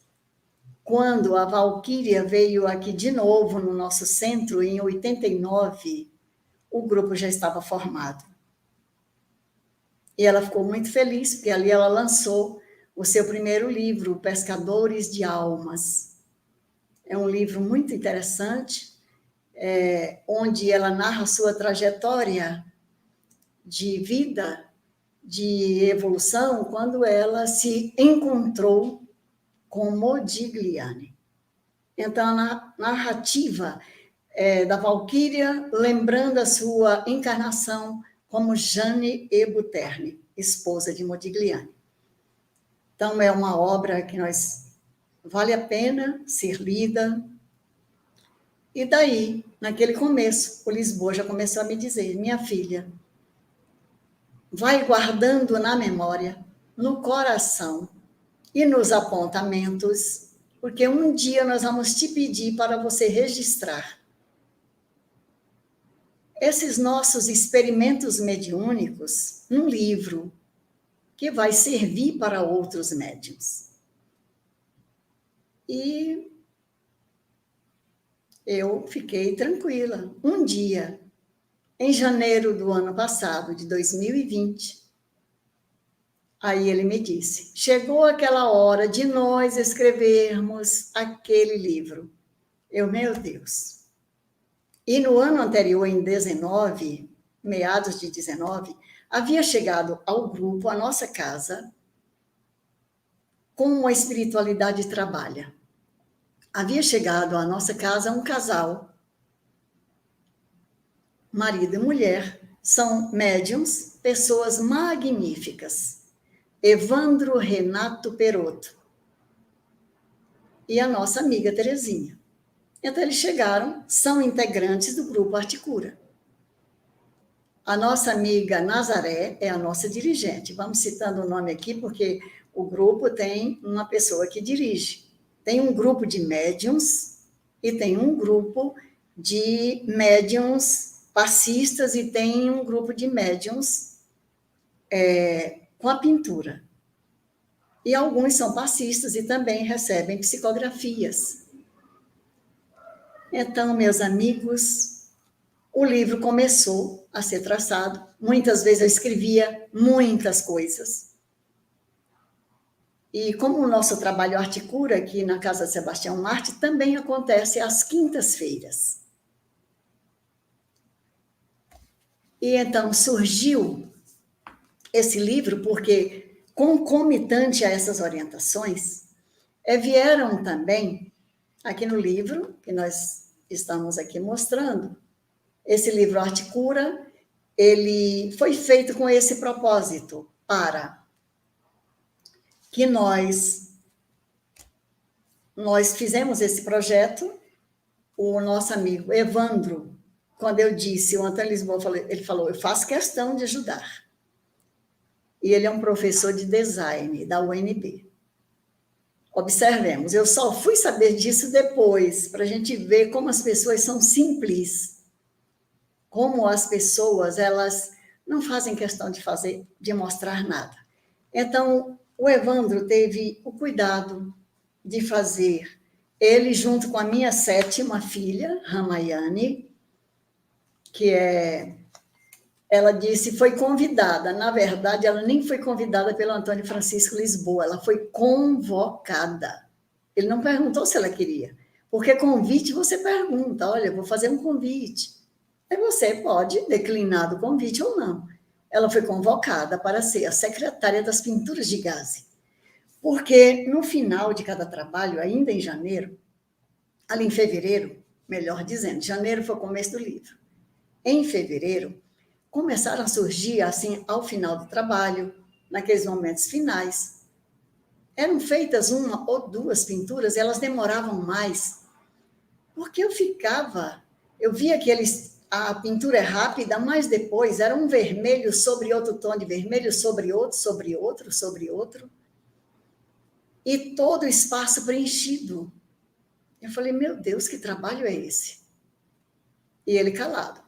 Speaker 3: Quando a Valquíria veio aqui de novo no nosso centro, em 89, o grupo já estava formado. E ela ficou muito feliz, porque ali ela lançou o seu primeiro livro, Pescadores de Almas. É um livro muito interessante, onde ela narra a sua trajetória de vida, de evolução, quando ela se encontrou com Modigliani. Então, a narrativa da Valquíria, lembrando a sua encarnação como Jane Ebuterne, esposa de Modigliani. Então, é uma obra que vale a pena ser lida. E daí, naquele começo, o Lisboa já começou a me dizer, minha filha, vai guardando na memória, no coração e nos apontamentos, porque um dia nós vamos te pedir para você registrar esses nossos experimentos mediúnicos num livro que vai servir para outros médiuns. E eu fiquei tranquila. Um dia, em janeiro do ano passado, de 2020, aí ele me disse, chegou aquela hora de nós escrevermos aquele livro. Meu Deus. E no ano anterior, em 19, meados de 19, havia chegado ao grupo, à nossa casa, como a espiritualidade trabalha. Havia chegado à nossa casa um casal, marido e mulher, são médiuns, pessoas magníficas. Evandro Renato Perotto e a nossa amiga Terezinha. Então, eles chegaram, são integrantes do grupo Arte Cura. A nossa amiga Nazaré é a nossa dirigente. Vamos citando o nome aqui, porque o grupo tem uma pessoa que dirige. Tem um grupo de médiuns e tem um grupo de médiuns passistas e tem um grupo de médiums com a pintura. E alguns são passistas e também recebem psicografias. Então, meus amigos, o livro começou a ser traçado. Muitas vezes eu escrevia muitas coisas. E como o nosso trabalho Articura, aqui na Casa Sebastião Marte, também acontece às quintas-feiras. E então surgiu esse livro porque, concomitante a essas orientações, vieram também, aqui no livro, que nós estamos aqui mostrando, esse livro Articura, ele foi feito com esse propósito, para que nós fizemos esse projeto. O nosso amigo Evandro, quando eu disse, o Antônio Lisboa, ele falou, eu faço questão de ajudar. E ele é um professor de design da UNB. Observemos, eu só fui saber disso depois, para a gente ver como as pessoas são simples, como as pessoas, elas não fazem questão de mostrar nada. Então, o Evandro teve o cuidado de fazer, ele junto com a minha 7ª filha, Ramayane, ela disse, foi convidada. Na verdade, ela nem foi convidada pelo Antônio Francisco Lisboa, ela foi convocada. Ele não perguntou se ela queria, porque convite você pergunta, olha, eu vou fazer um convite. Aí você pode declinar do convite ou não. Ela foi convocada para ser a secretária das pinturas de gaze. Porque no final de cada trabalho, ainda em janeiro, ali em fevereiro, melhor dizendo, janeiro foi o começo do livro. Em fevereiro, começaram a surgir, assim, ao final do trabalho, naqueles momentos finais. Eram feitas 1 ou 2 pinturas, elas demoravam mais, porque eu via que a pintura é rápida, mas depois era um vermelho sobre outro tom de vermelho, sobre outro, sobre outro, sobre outro, e todo o espaço preenchido. Eu falei, meu Deus, que trabalho é esse? E ele calado.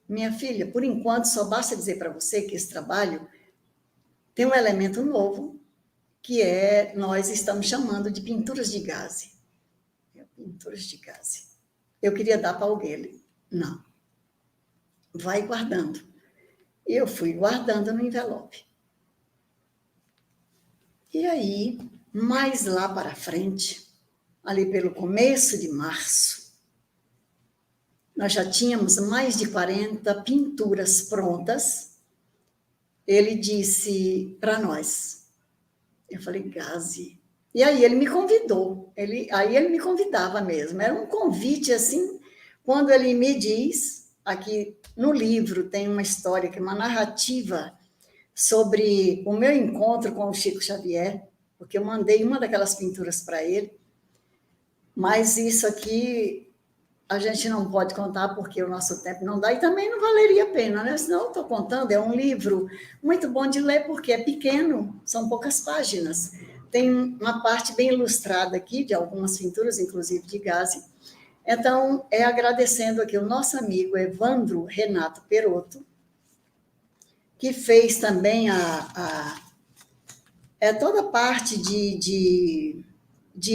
Speaker 3: Minha filha, por enquanto, só basta dizer para você que esse trabalho tem um elemento novo, que nós estamos chamando de pinturas de gaze. Pinturas de gaze. Eu queria dar para alguém. Ele, não. Vai guardando. E eu fui guardando no envelope. E aí, mais lá para frente, ali pelo começo de março, nós já tínhamos mais de 40 pinturas prontas. Ele disse para nós. Eu falei, gaze. E aí ele me convidou. Aí ele me convidava mesmo. Era um convite assim. Quando ele me diz, aqui no livro tem uma história, que é uma narrativa sobre o meu encontro com o Chico Xavier, porque eu mandei uma daquelas pinturas para ele. Mas isso aqui a gente não pode contar porque o nosso tempo não dá, e também não valeria a pena, né? Senão eu estou contando, é um livro muito bom de ler, porque é pequeno, são poucas páginas. Tem uma parte bem ilustrada aqui, de algumas pinturas, inclusive de gaze. Então, agradecendo aqui o nosso amigo Evandro Renato Perotto, que fez também toda a parte de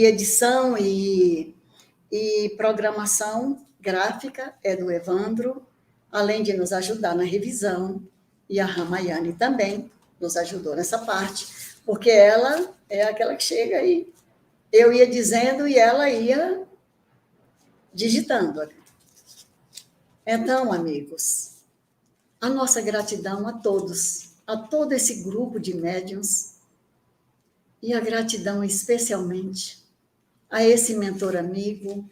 Speaker 3: edição e programação gráfica é do Evandro, além de nos ajudar na revisão, e a Ramayane também nos ajudou nessa parte, porque ela é aquela que chega aí. Eu ia dizendo e ela ia digitando. Então, amigos, a nossa gratidão a todos, a todo esse grupo de médiuns, e a gratidão especialmente a esse mentor amigo,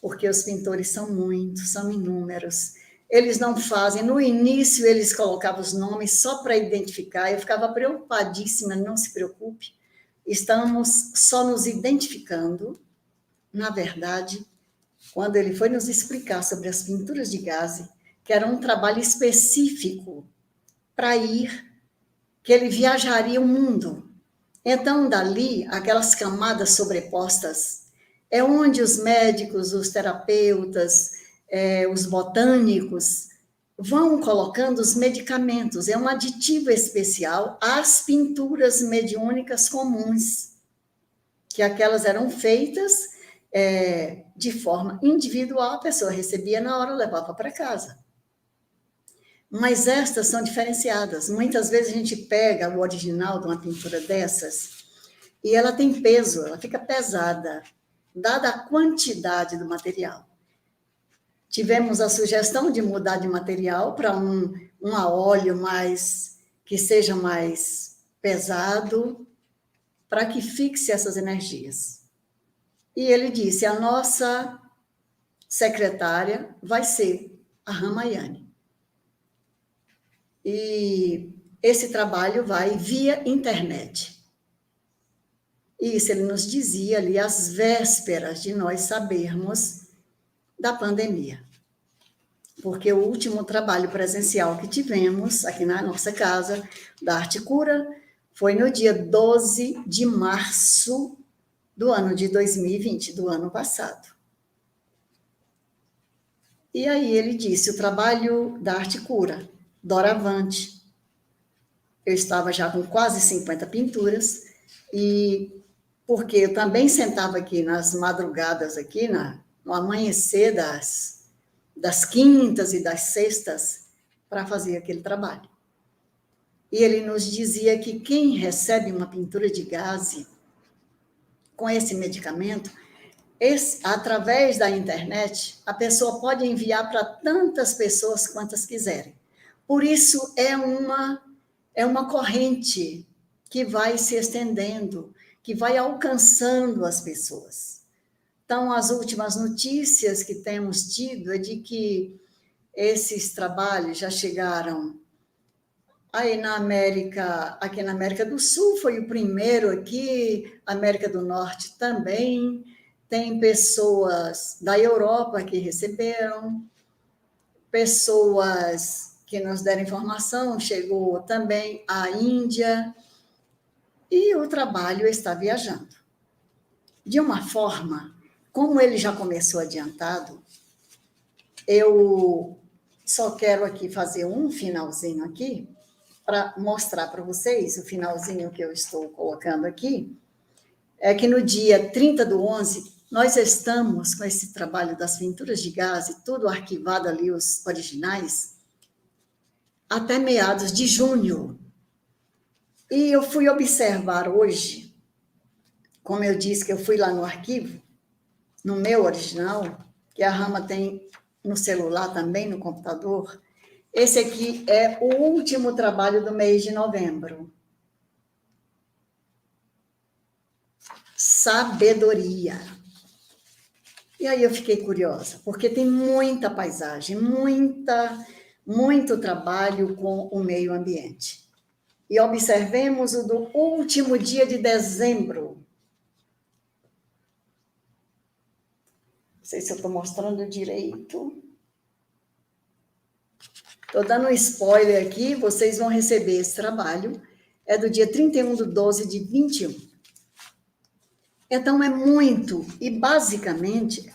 Speaker 3: porque os pintores são muitos, são inúmeros. Eles não fazem, no início eles colocavam os nomes só para identificar, eu ficava preocupadíssima, não se preocupe, estamos só nos identificando. Na verdade, quando ele foi nos explicar sobre as pinturas de gaze, que era um trabalho específico para que ele viajaria o mundo. Então, dali, aquelas camadas sobrepostas, é onde os médicos, os terapeutas, os botânicos, vão colocando os medicamentos, é um aditivo especial às pinturas mediúnicas comuns, que aquelas eram feitas de forma individual, a pessoa recebia na hora, levava para casa. Mas estas são diferenciadas. Muitas vezes a gente pega o original de uma pintura dessas e ela tem peso, ela fica pesada, dada a quantidade do material. Tivemos a sugestão de mudar de material para um a óleo que seja mais pesado, para que fixe essas energias. E ele disse, a nossa secretária vai ser a Ramayane. E esse trabalho vai via internet. E isso ele nos dizia ali às vésperas de nós sabermos da pandemia. Porque o último trabalho presencial que tivemos aqui na nossa casa, da Arte Cura, foi no dia 12 de março do ano de 2020, do ano passado. E aí ele disse, o trabalho da Arte Cura, doravante. Eu estava já com quase 50 pinturas, e porque eu também sentava aqui nas madrugadas, aqui no amanhecer das quintas e das sextas, para fazer aquele trabalho. E ele nos dizia que quem recebe uma pintura de gaze com esse medicamento, através da internet, a pessoa pode enviar para tantas pessoas quantas quiserem. Por isso, é uma corrente que vai se estendendo, que vai alcançando as pessoas. Então, as últimas notícias que temos tido é de que esses trabalhos já chegaram aí aqui na América do Sul, foi o primeiro aqui, América do Norte também, tem pessoas da Europa que receberam, pessoas que nos deram informação, chegou também à Índia, e o trabalho está viajando. De uma forma, como ele já começou adiantado, eu só quero aqui fazer um finalzinho aqui, para mostrar para vocês, o finalzinho que eu estou colocando aqui, é que no dia 30/11, nós estamos com esse trabalho das pinturas de gaze, tudo arquivado ali, os originais, até meados de junho. E eu fui observar hoje, como eu disse que eu fui lá no arquivo, no meu original, que a Rama tem no celular também, no computador. Esse aqui é o último trabalho do mês de novembro. Sabedoria. E aí eu fiquei curiosa, porque tem muita paisagem, muito trabalho com o meio ambiente. E observemos o do último dia de dezembro. Não sei se eu estou mostrando direito. Estou dando um spoiler aqui, vocês vão receber esse trabalho. É do dia 31/12/21. Então, é muito, e basicamente,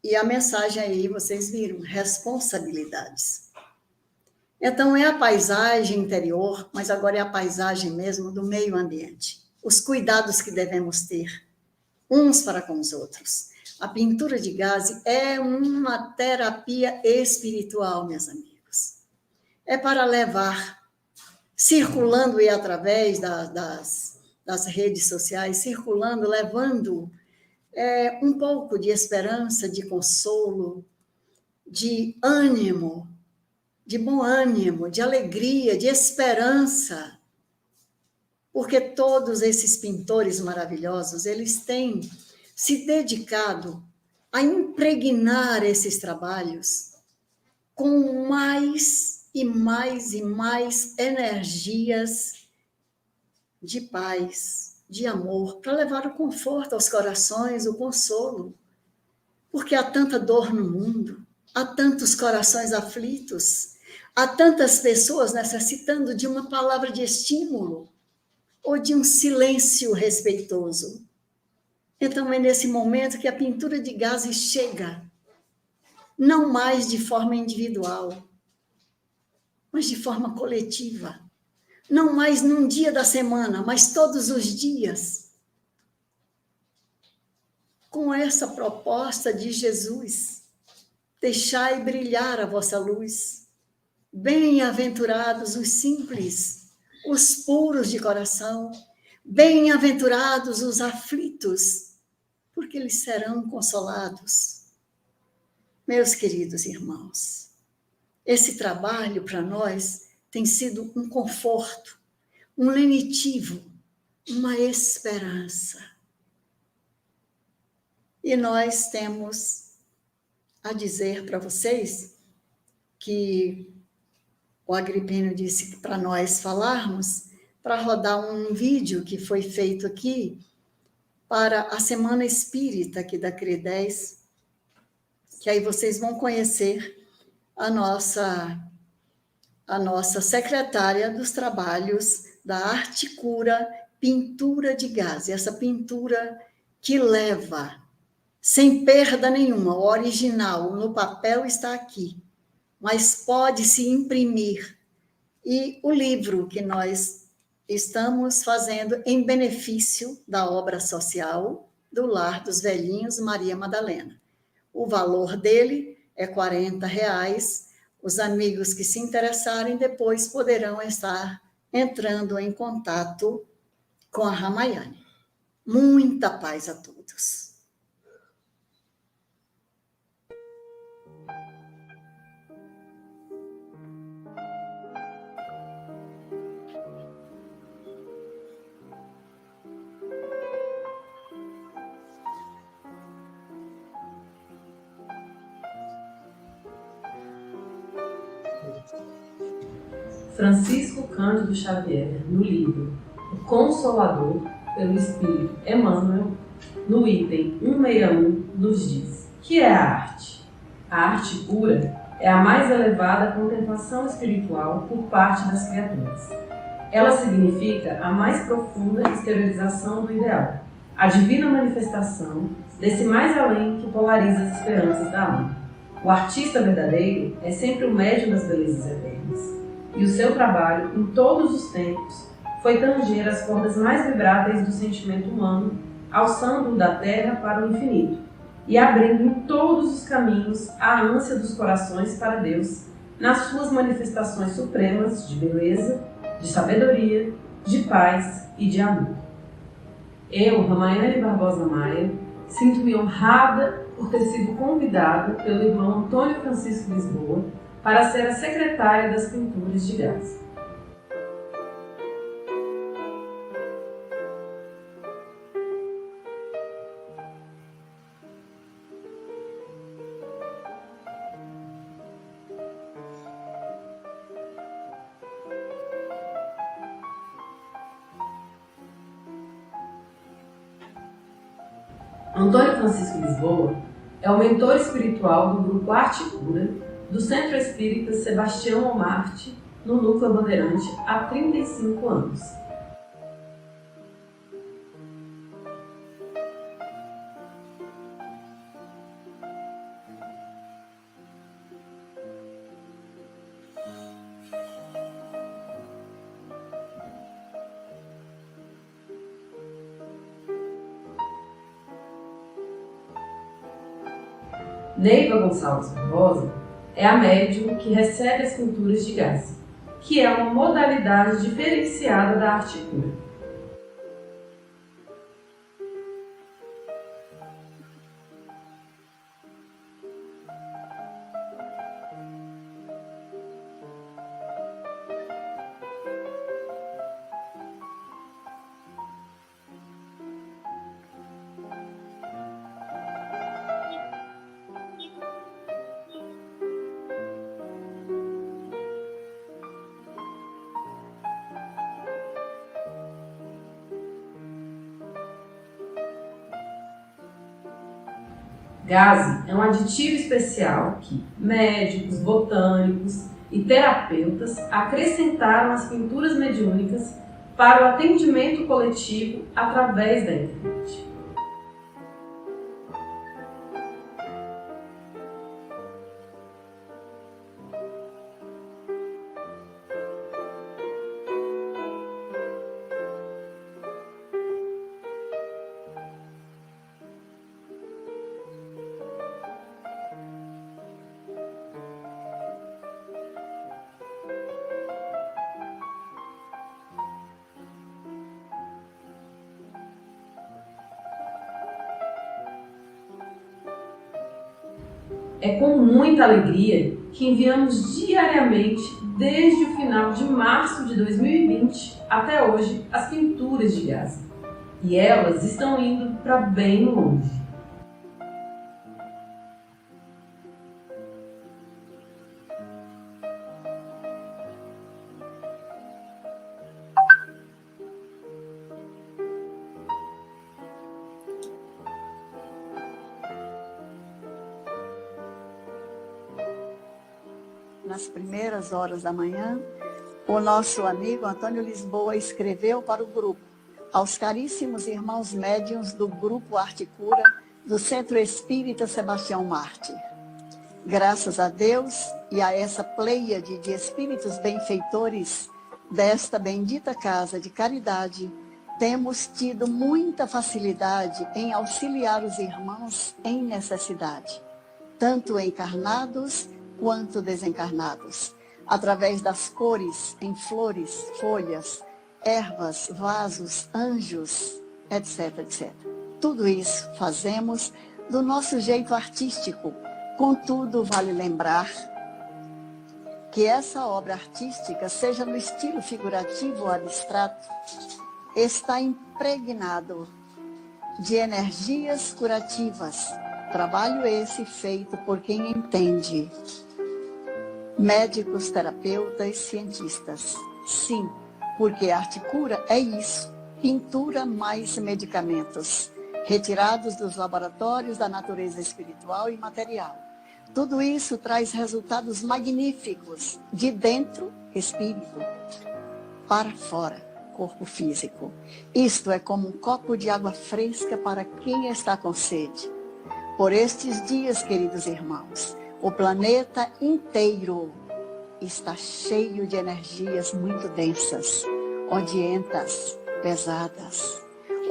Speaker 3: e a mensagem aí, vocês viram, responsabilidades. Então, é a paisagem interior, mas agora é a paisagem mesmo do meio ambiente. Os cuidados que devemos ter, uns para com os outros. A pintura de gaze é uma terapia espiritual, meus amigos. É para levar, circulando e através das redes sociais, circulando, levando um pouco de esperança, de consolo, de ânimo, de bom ânimo, de alegria, de esperança, porque todos esses pintores maravilhosos, eles têm se dedicado a impregnar esses trabalhos com mais e mais e mais energias de paz, de amor, para levar o conforto aos corações, o consolo, porque há tanta dor no mundo, há tantos corações aflitos, há tantas pessoas necessitando de uma palavra de estímulo ou de um silêncio respeitoso. Então, é nesse momento que a pintura de gaze chega não mais de forma individual, mas de forma coletiva. Não mais num dia da semana, mas todos os dias. Com essa proposta de Jesus, deixai brilhar a vossa luz. Bem-aventurados os simples, os puros de coração. Bem-aventurados os aflitos, porque eles serão consolados. Meus queridos irmãos, esse trabalho para nós tem sido um conforto, um lenitivo, uma esperança. E nós temos a dizer para vocês que o Agripino disse para nós falarmos, para rodar um vídeo que foi feito aqui para a Semana Espírita aqui da CRE10, que aí vocês vão conhecer a nossa secretária dos trabalhos da Arte Cura Pintura de Gás. Essa pintura que leva, sem perda nenhuma, o original no papel está aqui, mas pode se imprimir. E o livro que nós estamos fazendo em benefício da obra social do Lar dos Velhinhos Maria Madalena. O valor dele é R$40. Os amigos que se interessarem depois poderão estar entrando em contato com a Ramayane. Muita paz a todos.
Speaker 4: Francisco Cândido Xavier, no livro O Consolador, pelo Espírito Emmanuel, no item 161, nos diz: que é a arte? A arte pura é a mais elevada contemplação espiritual por parte das criaturas. Ela significa a mais profunda exteriorização do ideal, a divina manifestação desse mais além que polariza as esperanças da alma. O artista verdadeiro é sempre o médium das belezas eternas. E o seu trabalho, em todos os tempos, foi tanger as cordas mais vibráteis do sentimento humano, alçando-o da terra para o infinito, e abrindo em todos os caminhos a ânsia dos corações para Deus, nas suas manifestações supremas de beleza, de sabedoria, de paz e de amor. Eu, Ramayane Barbosa Maia, sinto-me honrada por ter sido convidada pelo irmão Antônio Francisco Lisboa para ser a secretária das Pinturas de Gás. Antônio Francisco Lisboa é o mentor espiritual do grupo Arte Cura, do Centro Espírita Sebastião Omarte, no Núcleo Bandeirante, há 35 anos. Neiva Gonçalves Barbosa é a médium que recebe as pinturas de gás, que é uma modalidade diferenciada da arte cura. Gaze é um aditivo especial que médicos, botânicos e terapeutas acrescentaram às pinturas mediúnicas para o atendimento coletivo através da internet. É com muita alegria que enviamos diariamente, desde o final de março de 2020 até hoje, as pinturas de Gaza. E elas estão indo para bem longe.
Speaker 3: Nas primeiras horas da manhã, o nosso amigo Antônio Lisboa escreveu para o grupo, aos caríssimos irmãos médiuns do Grupo Arte Cura, do Centro Espírita Sebastião Mártir. Graças a Deus e a essa pleiade de espíritos benfeitores desta bendita casa de caridade, temos tido muita facilidade em auxiliar os irmãos em necessidade, tanto encarnados quanto desencarnados, através das cores em flores, folhas, ervas, vasos, anjos, etc, etc. Tudo isso fazemos do nosso jeito artístico. Contudo, vale lembrar que essa obra artística, seja no estilo figurativo ou abstrato, está impregnado de energias curativas. Trabalho esse feito por quem entende. Médicos, terapeutas, cientistas. Sim, porque a arte cura é isso. Pintura mais medicamentos, retirados dos laboratórios da natureza espiritual e material. Tudo isso traz resultados magníficos, de dentro, espírito, para fora, corpo físico. Isto é como um copo de água fresca para quem está com sede. Por estes dias, queridos irmãos, o planeta inteiro está cheio de energias muito densas, odientas, pesadas.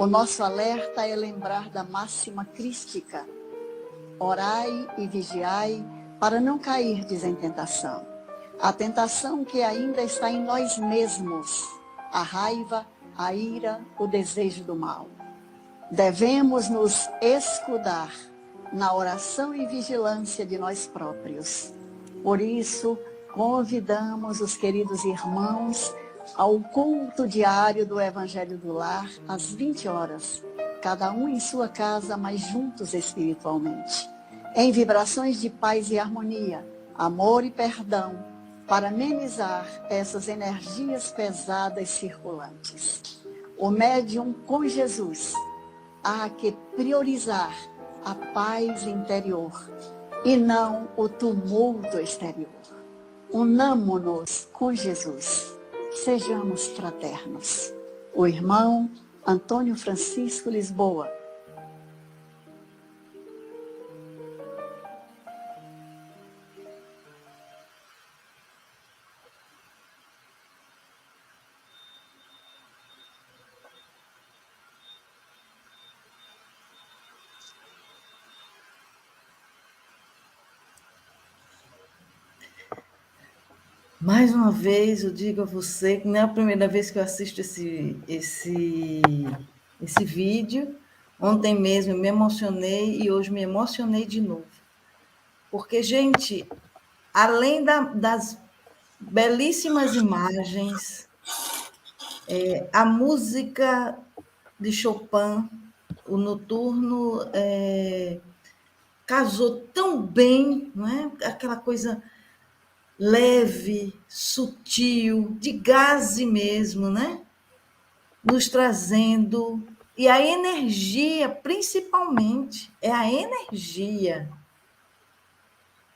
Speaker 3: O nosso alerta é lembrar da máxima crística: orai e vigiai para não cair em tentação. A tentação que ainda está em nós mesmos, a raiva, a ira, o desejo do mal. Devemos nos escudar na oração e vigilância de nós próprios. Por isso, convidamos os queridos irmãos ao culto diário do Evangelho do Lar, às 20 horas, cada um em sua casa, mas juntos espiritualmente, em vibrações de paz e harmonia, amor e perdão, para amenizar essas energias pesadas circulantes. O médium com Jesus há que priorizar a paz interior e não o tumulto exterior. Unamo-nos com Jesus. Sejamos fraternos. O irmão Antônio Francisco Lisboa.
Speaker 1: Mais uma vez, eu digo a você que não é a primeira vez que eu assisto esse vídeo. Ontem mesmo eu me emocionei e hoje me emocionei de novo. Porque, gente, além das belíssimas imagens, a música de Chopin, o Noturno, casou tão bem, não é? Aquela coisa leve, sutil, de gaze mesmo, né? Nos trazendo. E a energia, principalmente, é a energia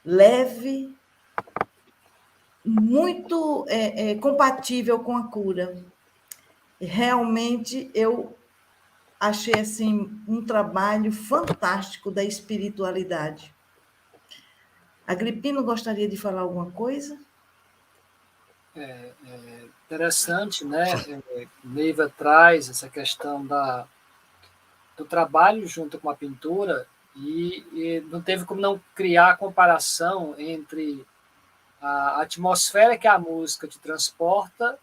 Speaker 1: leve, muito compatível com a cura. Realmente, eu achei assim, um trabalho fantástico da espiritualidade. Agripino gostaria de falar alguma coisa?
Speaker 2: Interessante, né? Neiva traz essa questão do trabalho junto com a pintura e não teve como não criar a comparação entre a atmosfera que a música te transporta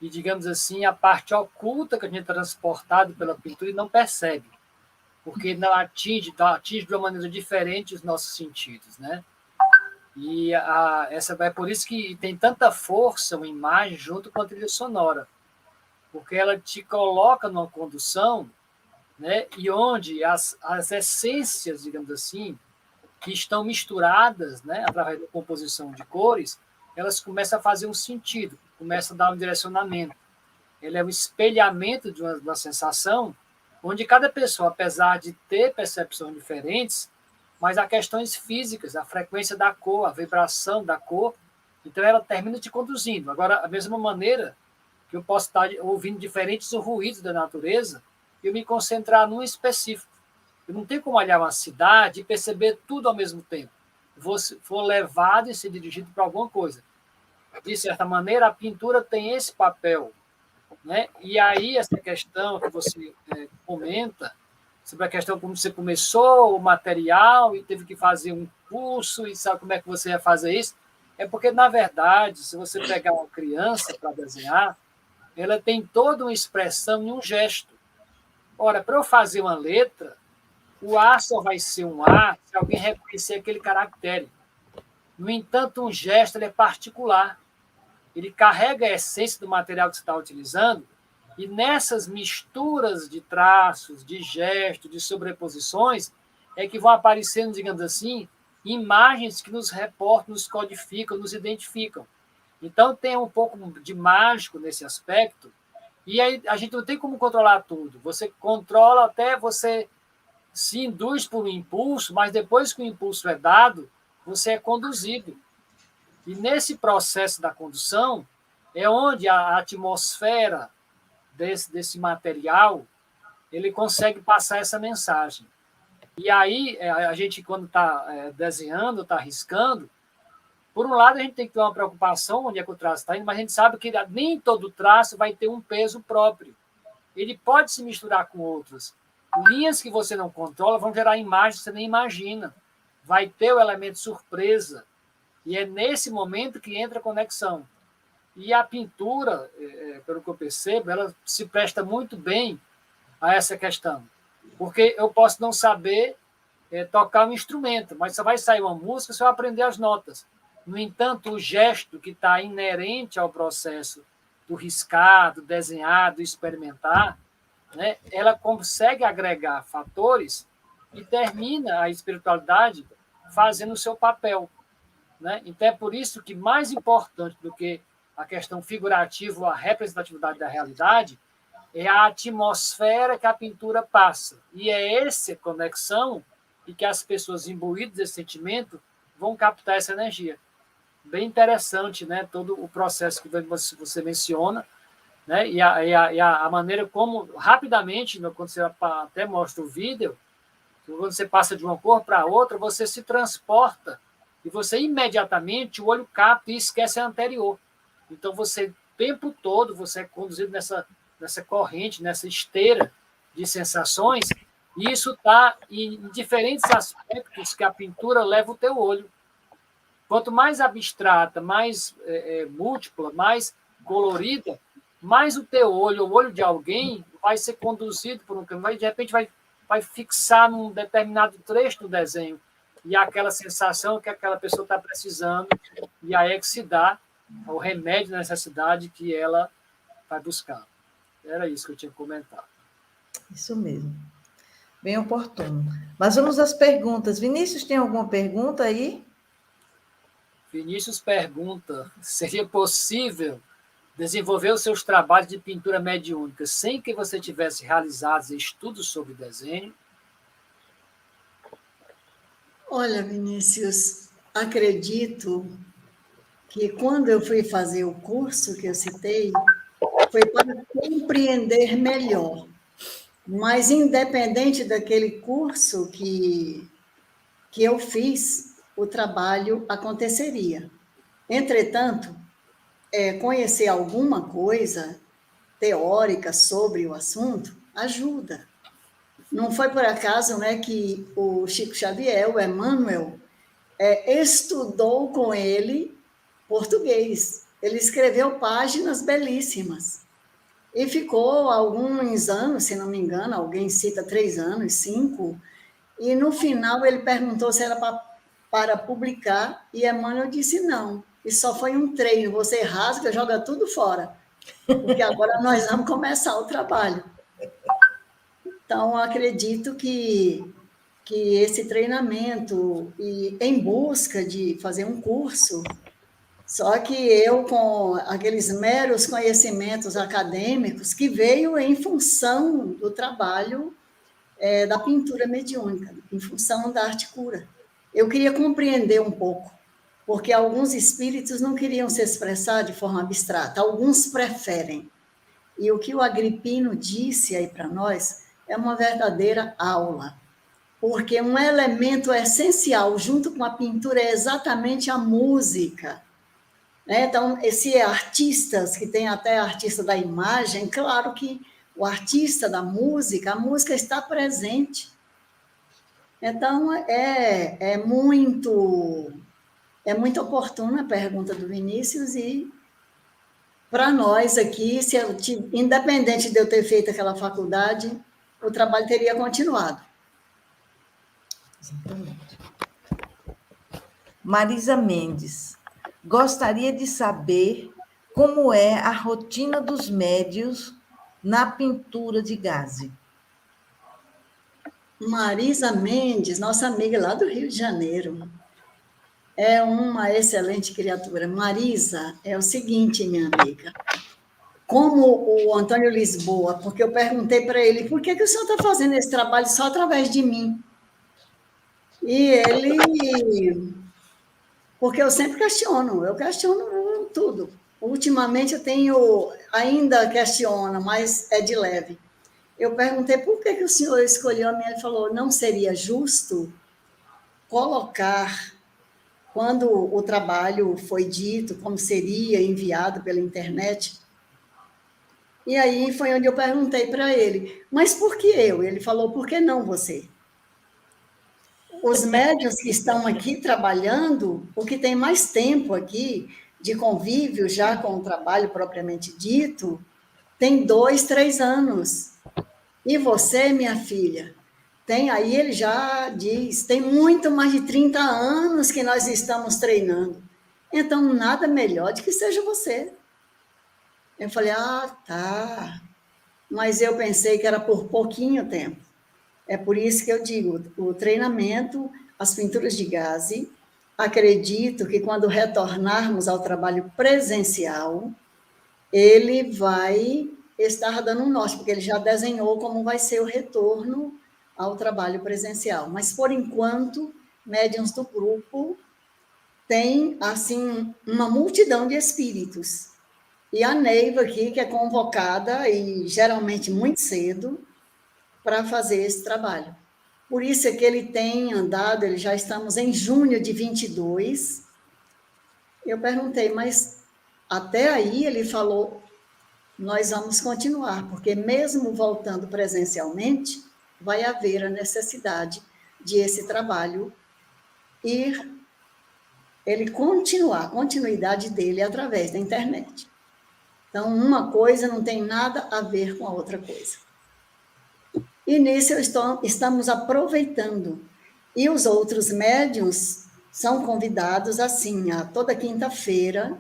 Speaker 2: e, digamos assim, a parte oculta que a gente é transportado pela pintura e não percebe. porque não atinge de uma maneira diferente os nossos sentidos, né? E é por isso que tem tanta força uma imagem junto com a trilha sonora, porque ela te coloca numa condução, né? E onde as essências, digamos assim, que estão misturadas, né, através da composição de cores, elas começam a fazer um sentido, começam a dar um direcionamento. Ele é um espelhamento de uma sensação onde cada pessoa, apesar de ter percepções diferentes, mas há questões físicas, a frequência da cor, a vibração da cor, então ela termina te conduzindo. Agora, da mesma maneira que eu posso estar ouvindo diferentes ruídos da natureza, e eu me concentrar num específico. Eu não tenho como olhar uma cidade e perceber tudo ao mesmo tempo. For levado e ser dirigido para alguma coisa. De certa maneira, a pintura tem esse papel, né? E aí, essa questão que você comenta, sobre a questão como você começou, o material, e teve que fazer um curso, e sabe como é que você ia fazer isso? É porque, na verdade, se você pegar uma criança para desenhar, ela tem toda uma expressão e um gesto. Ora, para eu fazer uma letra, o A só vai ser um A se alguém reconhecer aquele caractere. No entanto, um gesto ele é particular. Ele carrega a essência do material que você está utilizando e nessas misturas de traços, de gestos, de sobreposições, é que vão aparecendo, digamos assim, imagens que nos reportam, nos codificam, nos identificam. Então, tem um pouco de mágico nesse aspecto, e aí a gente não tem como controlar tudo. Você controla até você se induz por um impulso, mas depois que o impulso é dado, você é conduzido. E nesse processo da condução é onde a atmosfera desse material ele consegue passar essa mensagem. E aí, a gente, quando está desenhando, está riscando, por um lado, a gente tem que ter uma preocupação onde é que o traço está indo, mas a gente sabe que nem todo traço vai ter um peso próprio. Ele pode se misturar com outros. Linhas que você não controla vão gerar imagens que você nem imagina. Vai ter o elemento surpresa. E é nesse momento que entra a conexão. E a pintura, pelo que eu percebo, ela se presta muito bem a essa questão. Porque eu posso não saber tocar um instrumento, mas só vai sair uma música se eu aprender as notas. No entanto, o gesto que está inerente ao processo do riscar, do desenhar, do experimentar, né, ela consegue agregar fatores e termina a espiritualidade fazendo o seu papel. Né? Então, é por isso que mais importante do que a questão figurativa, a representatividade da realidade, é a atmosfera que a pintura passa. E é essa conexão e que as pessoas imbuídas desse sentimento vão captar essa energia. Bem interessante, né? Todo o processo que você menciona, né? E a maneira como, rapidamente, quando você até mostra o vídeo, quando você passa de uma cor para outra, você se transporta e você imediatamente, o olho capta e esquece a anterior. Então, você, o tempo todo, você é conduzido nessa corrente, nessa esteira de sensações, e isso está em diferentes aspectos que a pintura leva o teu olho. Quanto mais abstrata, mais múltipla, mais colorida, mais o teu olho, o olho de alguém, vai ser conduzido por um caminho, de repente vai fixar num determinado trecho do desenho, e aquela sensação que aquela pessoa está precisando, e aí é que se dá o remédio da necessidade que ela vai buscar. Era isso que eu tinha que comentar.
Speaker 1: Isso mesmo. Bem oportuno. Mas vamos às perguntas. Vinícius, tem alguma pergunta aí?
Speaker 2: Vinícius pergunta: seria possível desenvolver os seus trabalhos de pintura mediúnica sem que você tivesse realizado estudos sobre desenho?
Speaker 3: Olha, Vinícius, acredito que quando eu fui fazer o curso que eu citei, foi para compreender melhor. Mas, independente daquele curso que eu fiz, o trabalho aconteceria. Entretanto, conhecer alguma coisa teórica sobre o assunto ajuda. Não foi por acaso, né, que o Chico Xavier, o Emmanuel, estudou com ele português. Ele escreveu páginas belíssimas. E ficou alguns anos, se não me engano, alguém cita 3 anos, 5, e no final ele perguntou se era para publicar, e Emmanuel disse não, isso só foi um treino, você rasga, joga tudo fora, porque agora nós vamos começar o trabalho. Então, acredito que esse treinamento, e em busca de fazer um curso, só que eu, com aqueles meros conhecimentos acadêmicos, que veio em função do trabalho da pintura mediúnica, em função da arte cura. Eu queria compreender um pouco, porque alguns espíritos não queriam se expressar de forma abstrata, alguns preferem. E o que o Agripino disse aí para nós é uma verdadeira aula, porque um elemento essencial junto com a pintura é exatamente a música. Então, esses artistas, que tem até artista da imagem, claro que o artista da música, a música está presente. Então, é muito oportuna a pergunta do Vinícius, e para nós aqui, independente de eu ter feito aquela faculdade, o trabalho teria continuado.
Speaker 1: Exatamente. Marisa Mendes, gostaria de saber como é a rotina dos médios na pintura de gaze.
Speaker 3: Marisa Mendes, nossa amiga lá do Rio de Janeiro, é uma excelente criatura. Marisa, é o seguinte, minha amiga, como o Antônio Lisboa, porque eu perguntei para ele, por que o senhor está fazendo esse trabalho só através de mim? E ele, porque eu sempre questiono tudo. Ultimamente ainda questiono, mas é de leve. Eu perguntei por que o senhor escolheu a minha, ele falou, não seria justo colocar, quando o trabalho foi dito, como seria enviado pela internet. E aí foi onde eu perguntei para ele, mas por que eu? Ele falou, por que não você? Os médiuns que estão aqui trabalhando, o que tem mais tempo aqui de convívio já com o trabalho propriamente dito, tem 2, 3 anos. E você, minha filha, aí ele já diz, tem muito mais de 30 anos que nós estamos treinando. Então, nada melhor do que seja você. Eu falei, tá. Mas eu pensei que era por pouquinho tempo. É por isso que eu digo, o treinamento, as pinturas de gaze, acredito que quando retornarmos ao trabalho presencial, ele vai estar dando um norte, porque ele já desenhou como vai ser o retorno ao trabalho presencial. Mas, por enquanto, médiuns do grupo têm, assim, uma multidão de espíritos. E a Neiva aqui, que é convocada, e geralmente muito cedo, para fazer esse trabalho. Por isso é que ele tem andado, já estamos em junho de 22. Eu perguntei, mas até aí ele falou, nós vamos continuar, porque mesmo voltando presencialmente, vai haver a necessidade de esse trabalho ele continuar, a continuidade dele através da internet. Então, uma coisa não tem nada a ver com a outra coisa. E nisso estamos aproveitando. E os outros médiuns são convidados, assim, a toda quinta-feira,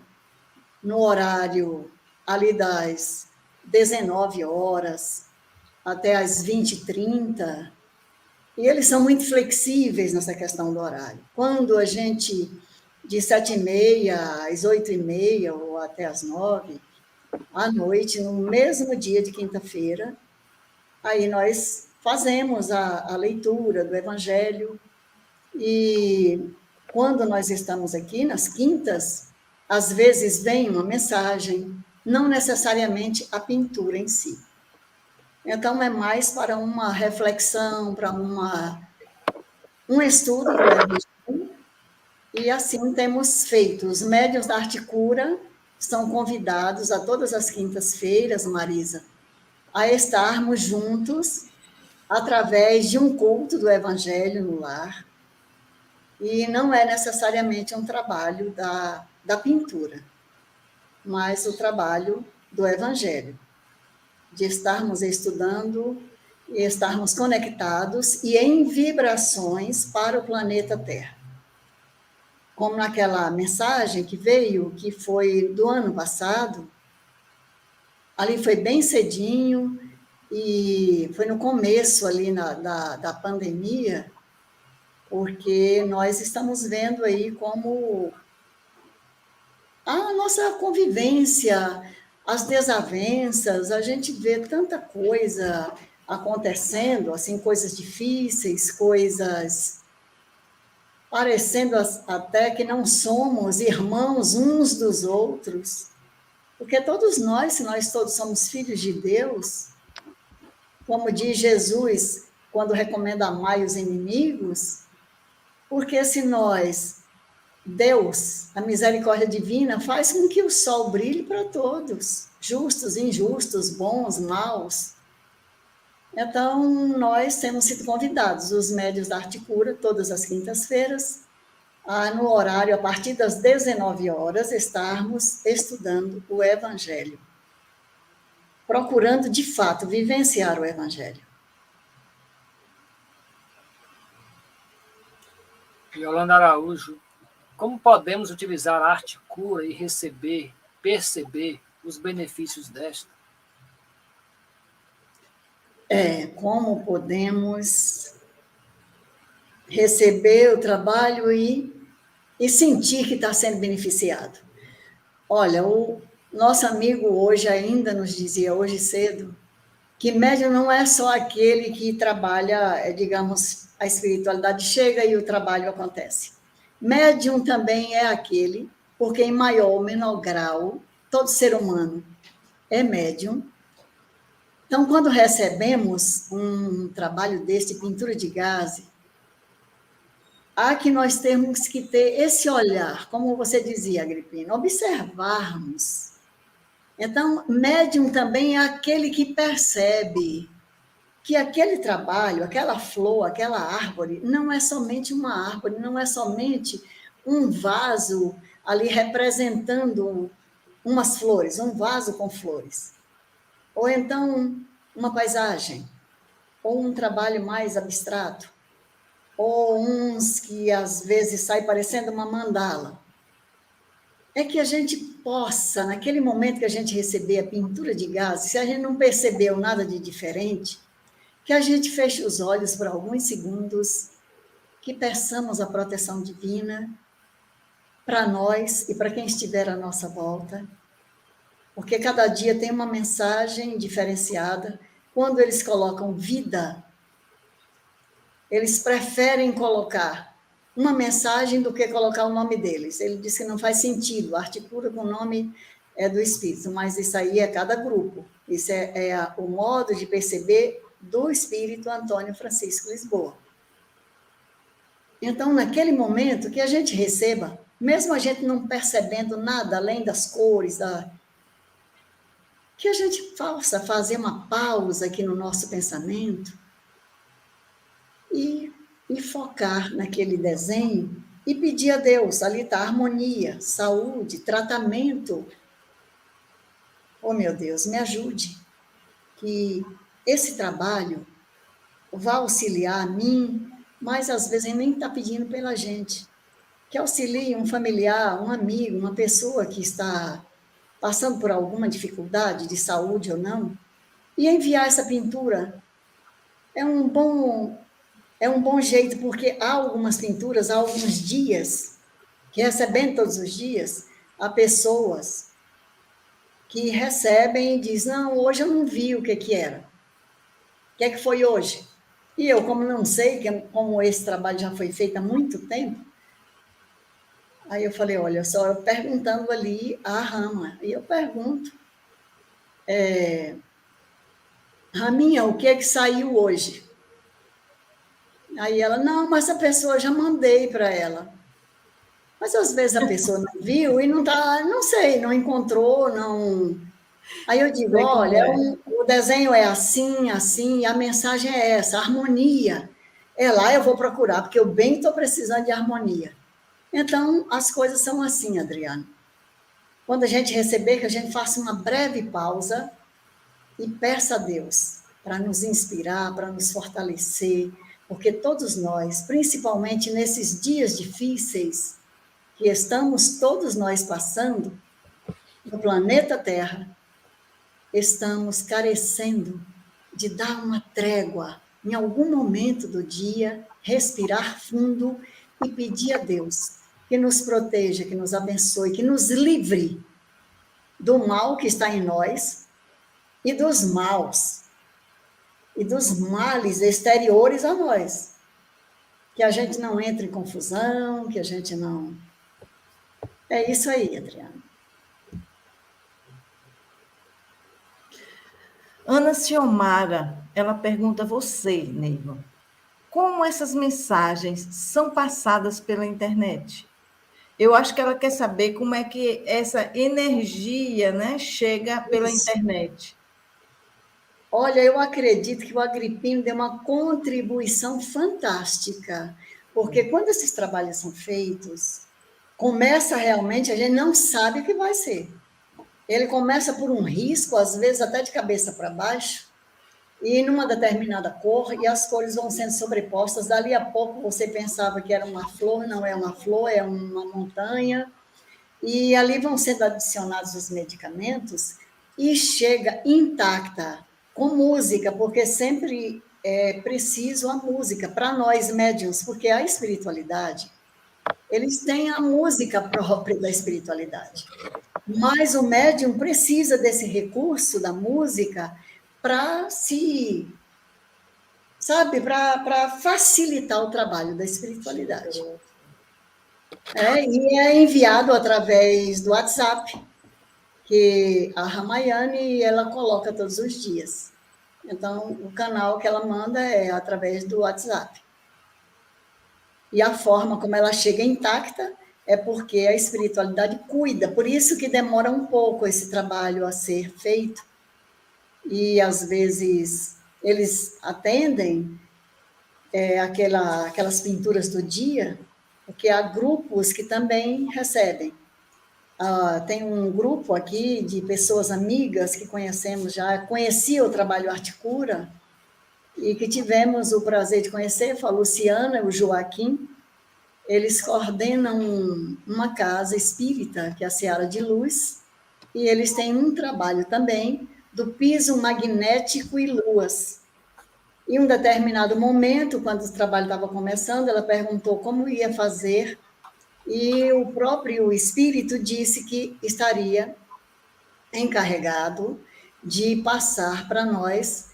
Speaker 3: no horário ali das 19 horas até as 20h30, e eles são muito flexíveis nessa questão do horário. Quando a gente, de 7h30 às 8h30, ou até às 9h, à noite, no mesmo dia de quinta-feira, aí nós fazemos a leitura do Evangelho, e quando nós estamos aqui, nas quintas, às vezes vem uma mensagem, não necessariamente a pintura em si. Então, é mais para uma reflexão, para um estudo do Evangelho, e assim temos feito. Os médiuns da arte cura são convidados a todas as quintas-feiras, Marisa, a estarmos juntos através de um culto do Evangelho no lar, e não é necessariamente um trabalho da pintura, mas o trabalho do Evangelho. de estarmos estudando e estarmos conectados e em vibrações para o planeta Terra. Como naquela mensagem que veio, que foi do ano passado, ali foi bem cedinho, e foi no começo ali da pandemia, porque nós estamos vendo aí como a nossa convivência, as desavenças, a gente vê tanta coisa acontecendo, assim, coisas difíceis, coisas parecendo até que não somos irmãos uns dos outros, porque todos nós, se nós todos somos filhos de Deus, como diz Jesus, quando recomenda amar os inimigos, porque se nós, Deus, a misericórdia divina, faz com que o sol brilhe para todos, justos, injustos, bons, maus. Então, nós temos sido convidados, os médios da Arte Cura, todas as quintas-feiras, no horário, a partir das 19 horas, estarmos estudando o Evangelho, procurando, de fato, vivenciar o Evangelho.
Speaker 2: Yolanda Araújo, como podemos utilizar a arte cura e perceber os benefícios desta?
Speaker 3: Como podemos receber o trabalho e sentir que está sendo beneficiado. Olha, o nosso amigo hoje ainda nos dizia, hoje cedo, que médium não é só aquele que trabalha, digamos, a espiritualidade chega e o trabalho acontece. Médium também é aquele, porque em maior ou menor grau, todo ser humano é médium. Então, quando recebemos um trabalho deste, pintura de gaze, há que nós temos que ter esse olhar, como você dizia, Agripina, observarmos. Então, médium também é aquele que percebe que aquele trabalho, aquela flor, aquela árvore, não é somente uma árvore, não é somente um vaso ali representando umas flores, um vaso com flores. Ou então uma paisagem, ou um trabalho mais abstrato, ou uns que às vezes sai parecendo uma mandala. É que a gente possa, naquele momento que a gente receber a pintura de gaze, se a gente não percebeu nada de diferente, que a gente feche os olhos por alguns segundos, que peçamos a proteção divina para nós e para quem estiver à nossa volta, porque cada dia tem uma mensagem diferenciada. Quando eles colocam vida, eles preferem colocar uma mensagem do que colocar o nome deles. Ele diz que não faz sentido, articula com o nome do Espírito, mas isso aí é cada grupo. Isso é o modo de perceber do Espírito Antônio Francisco Lisboa. Então, naquele momento que a gente receba, mesmo a gente não percebendo nada além das cores, que a gente possa fazer uma pausa aqui no nosso pensamento e focar naquele desenho e pedir a Deus, ali está harmonia, saúde, tratamento. Oh, meu Deus, me ajude, que esse trabalho vá auxiliar a mim, mas às vezes ele nem está pedindo pela gente, que auxilie um familiar, um amigo, uma pessoa que está passando por alguma dificuldade de saúde ou não, e enviar essa pintura. É um bom jeito, porque há algumas pinturas, há alguns dias, que recebendo todos os dias, há pessoas que recebem e dizem, não, hoje eu não vi o que era. O que foi hoje? E eu, como não sei, como esse trabalho já foi feito há muito tempo, aí eu falei, olha só, eu perguntando ali a Rama, e eu pergunto, Raminha, o que é que saiu hoje? Aí ela, não, mas a pessoa já mandei para ela. Mas às vezes a pessoa não viu e não tá, não sei, não encontrou, não. Aí eu digo, olha, o desenho é assim, assim, e a mensagem é essa, harmonia. É lá eu vou procurar, porque eu bem estou precisando de harmonia. Então, as coisas são assim, Adriano. Quando a gente receber, que a gente faça uma breve pausa e peça a Deus para nos inspirar, para nos fortalecer, porque todos nós, principalmente nesses dias difíceis que estamos todos nós passando no planeta Terra, estamos carecendo de dar uma trégua em algum momento do dia, respirar fundo e pedir a Deus que nos proteja, que nos abençoe, que nos livre do mal que está em nós e dos maus e dos males exteriores a nós. Que a gente não entre em confusão, que a gente não... É isso aí, Adriana.
Speaker 1: Ana Ciomara, ela pergunta a você, Neiva, como essas mensagens são passadas pela internet? Eu acho que ela quer saber como é que essa energia, né, chega pela internet.
Speaker 3: Olha, eu acredito que o Agripino deu uma contribuição fantástica, porque quando esses trabalhos são feitos, começa realmente, a gente não sabe o que vai ser. Ele começa por um risco, às vezes até de cabeça para baixo, e numa determinada cor, e as cores vão sendo sobrepostas. Dali a pouco você pensava que era uma flor, não é uma flor, é uma montanha, e ali vão sendo adicionados os medicamentos, e chega intacta, com música, porque sempre é preciso a música para nós médiuns, porque a espiritualidade, eles têm a música própria da espiritualidade. Mas o médium precisa desse recurso da música para para facilitar o trabalho da espiritualidade. E é enviado através do WhatsApp, que a Ramayane, ela coloca todos os dias. Então, o canal que ela manda é através do WhatsApp. E a forma como ela chega intacta é porque a espiritualidade cuida, por isso que demora um pouco esse trabalho a ser feito, e às vezes eles atendem aquelas pinturas do dia, porque há grupos que também recebem. Tem um grupo aqui de pessoas amigas que conhecemos já, conhecia o trabalho Arte Cura, e que tivemos o prazer de conhecer, foi a Luciana e o Joaquim. Eles coordenam uma casa espírita, que é a Seara de Luz, e eles têm um trabalho também do piso magnético e luas. Em um determinado momento, quando o trabalho estava começando, ela perguntou como ia fazer, e o próprio espírito disse que estaria encarregado de passar para nós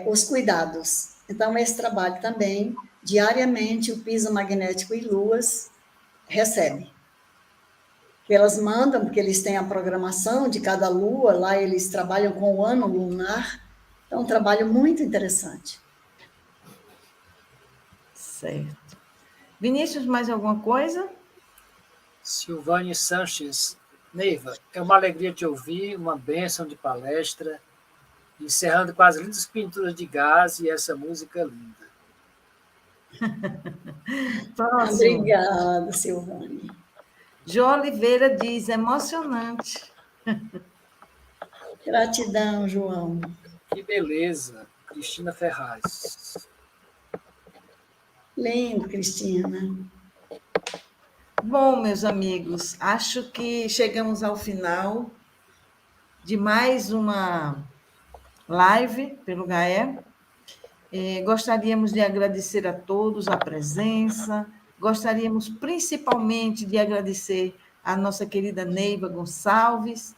Speaker 3: os cuidados. Então, esse trabalho também, diariamente, o piso magnético e luas recebe. Que elas mandam, porque eles têm a programação de cada lua, lá eles trabalham com o ano lunar, então, um trabalho muito interessante.
Speaker 1: Certo. Vinícius, mais alguma coisa?
Speaker 2: Silvane Sanches, Neiva, é uma alegria te ouvir, uma bênção de palestra, encerrando com as lindas pinturas de gás e essa música linda.
Speaker 1: Próximo.
Speaker 3: Obrigada, Silvane.
Speaker 1: Jó Oliveira diz, emocionante.
Speaker 3: Gratidão, João.
Speaker 2: Que beleza, Cristina Ferraz.
Speaker 3: Lindo, Cristina.
Speaker 1: Bom, meus amigos, acho que chegamos ao final de mais uma live pelo GAE. Gostaríamos de agradecer a todos a presença, gostaríamos principalmente de agradecer a nossa querida Neiva Gonçalves,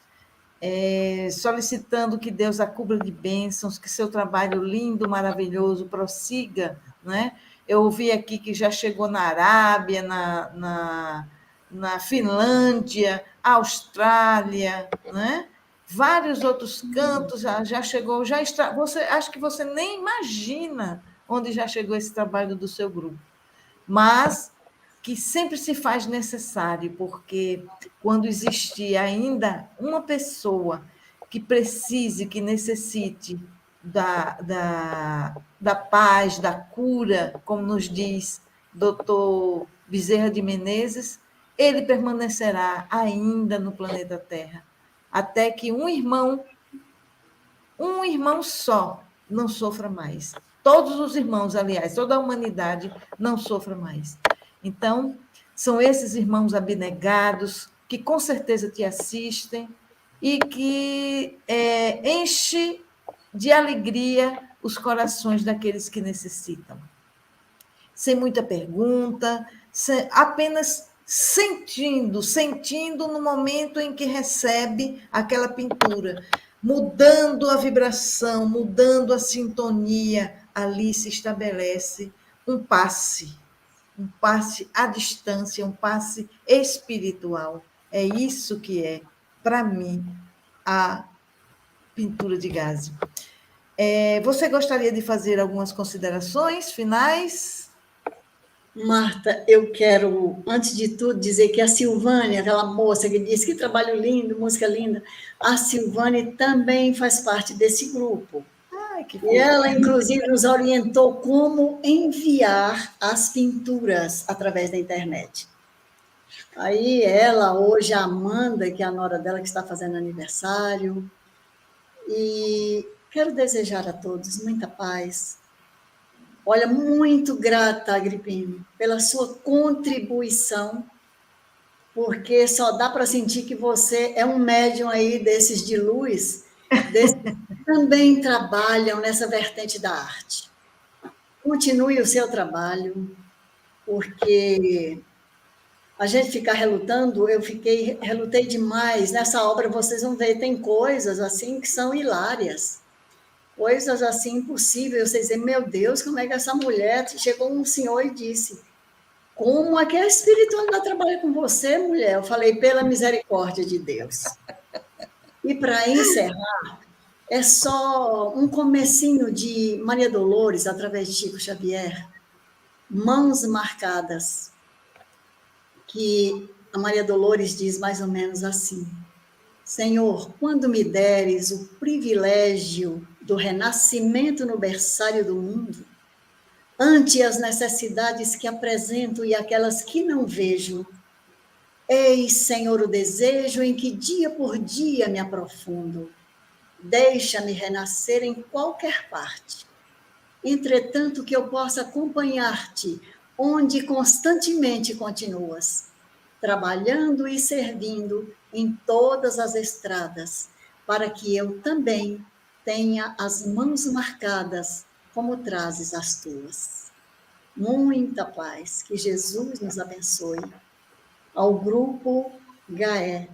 Speaker 1: solicitando que Deus a cubra de bênçãos, que seu trabalho lindo, maravilhoso prossiga, né? Eu ouvi aqui que já chegou na Arábia, na Finlândia, Austrália, né? Vários outros cantos já chegou, acho que você nem imagina onde já chegou esse trabalho do seu grupo, mas que sempre se faz necessário, porque quando existir ainda uma pessoa que precise, que necessite da paz, da cura, como nos diz Dr. Bezerra de Menezes, ele permanecerá ainda no planeta Terra, até que um irmão um irmão só não sofra mais. Todos os irmãos, aliás, toda a humanidade não sofra mais. Então, são esses irmãos abnegados que com certeza te assistem e que enche de alegria os corações daqueles que necessitam. Sem muita pergunta, apenas sentindo no momento em que recebe aquela pintura, mudando a vibração, mudando a sintonia, ali se estabelece um passe à distância, um passe espiritual. É isso que é, para mim, a pintura de Gazi. Você gostaria de fazer algumas considerações finais?
Speaker 3: Marta, eu quero, antes de tudo, dizer que a Silvânia, aquela moça que disse que trabalho lindo, música linda, a Silvânia também faz parte desse grupo.
Speaker 1: Ai, que
Speaker 3: E ela, inclusive, nos orientou como enviar as pinturas através da internet. Aí ela, hoje, a Amanda, que é a nora dela, que está fazendo aniversário. E quero desejar a todos muita paz. Olha, muito grata, Agripino, pela sua contribuição, porque só dá para sentir que você é um médium aí desses de luz, desses que também trabalham nessa vertente da arte. Continue o seu trabalho, porque a gente ficar relutando, relutei demais. Nessa obra vocês vão ver, tem coisas assim que são hilárias. Coisas assim impossíveis, vocês dizem, meu Deus, como é que essa mulher... Chegou um senhor e disse, como é que a espiritualidade trabalha com você, mulher? Eu falei, pela misericórdia de Deus. E para encerrar, é só um comecinho de Maria Dolores, através de Chico Xavier, Mãos Marcadas, que a Maria Dolores diz mais ou menos assim, Senhor, quando me deres o privilégio do renascimento no berçário do mundo, ante as necessidades que apresento e aquelas que não vejo, eis, Senhor, o desejo em que dia por dia me aprofundo. Deixa-me renascer em qualquer parte. Entretanto, que eu possa acompanhar-te, onde constantemente continuas, trabalhando e servindo em todas as estradas, para que eu também tenha as mãos marcadas, como trazes as tuas. Muita paz, que Jesus nos abençoe. Ao grupo Gaé,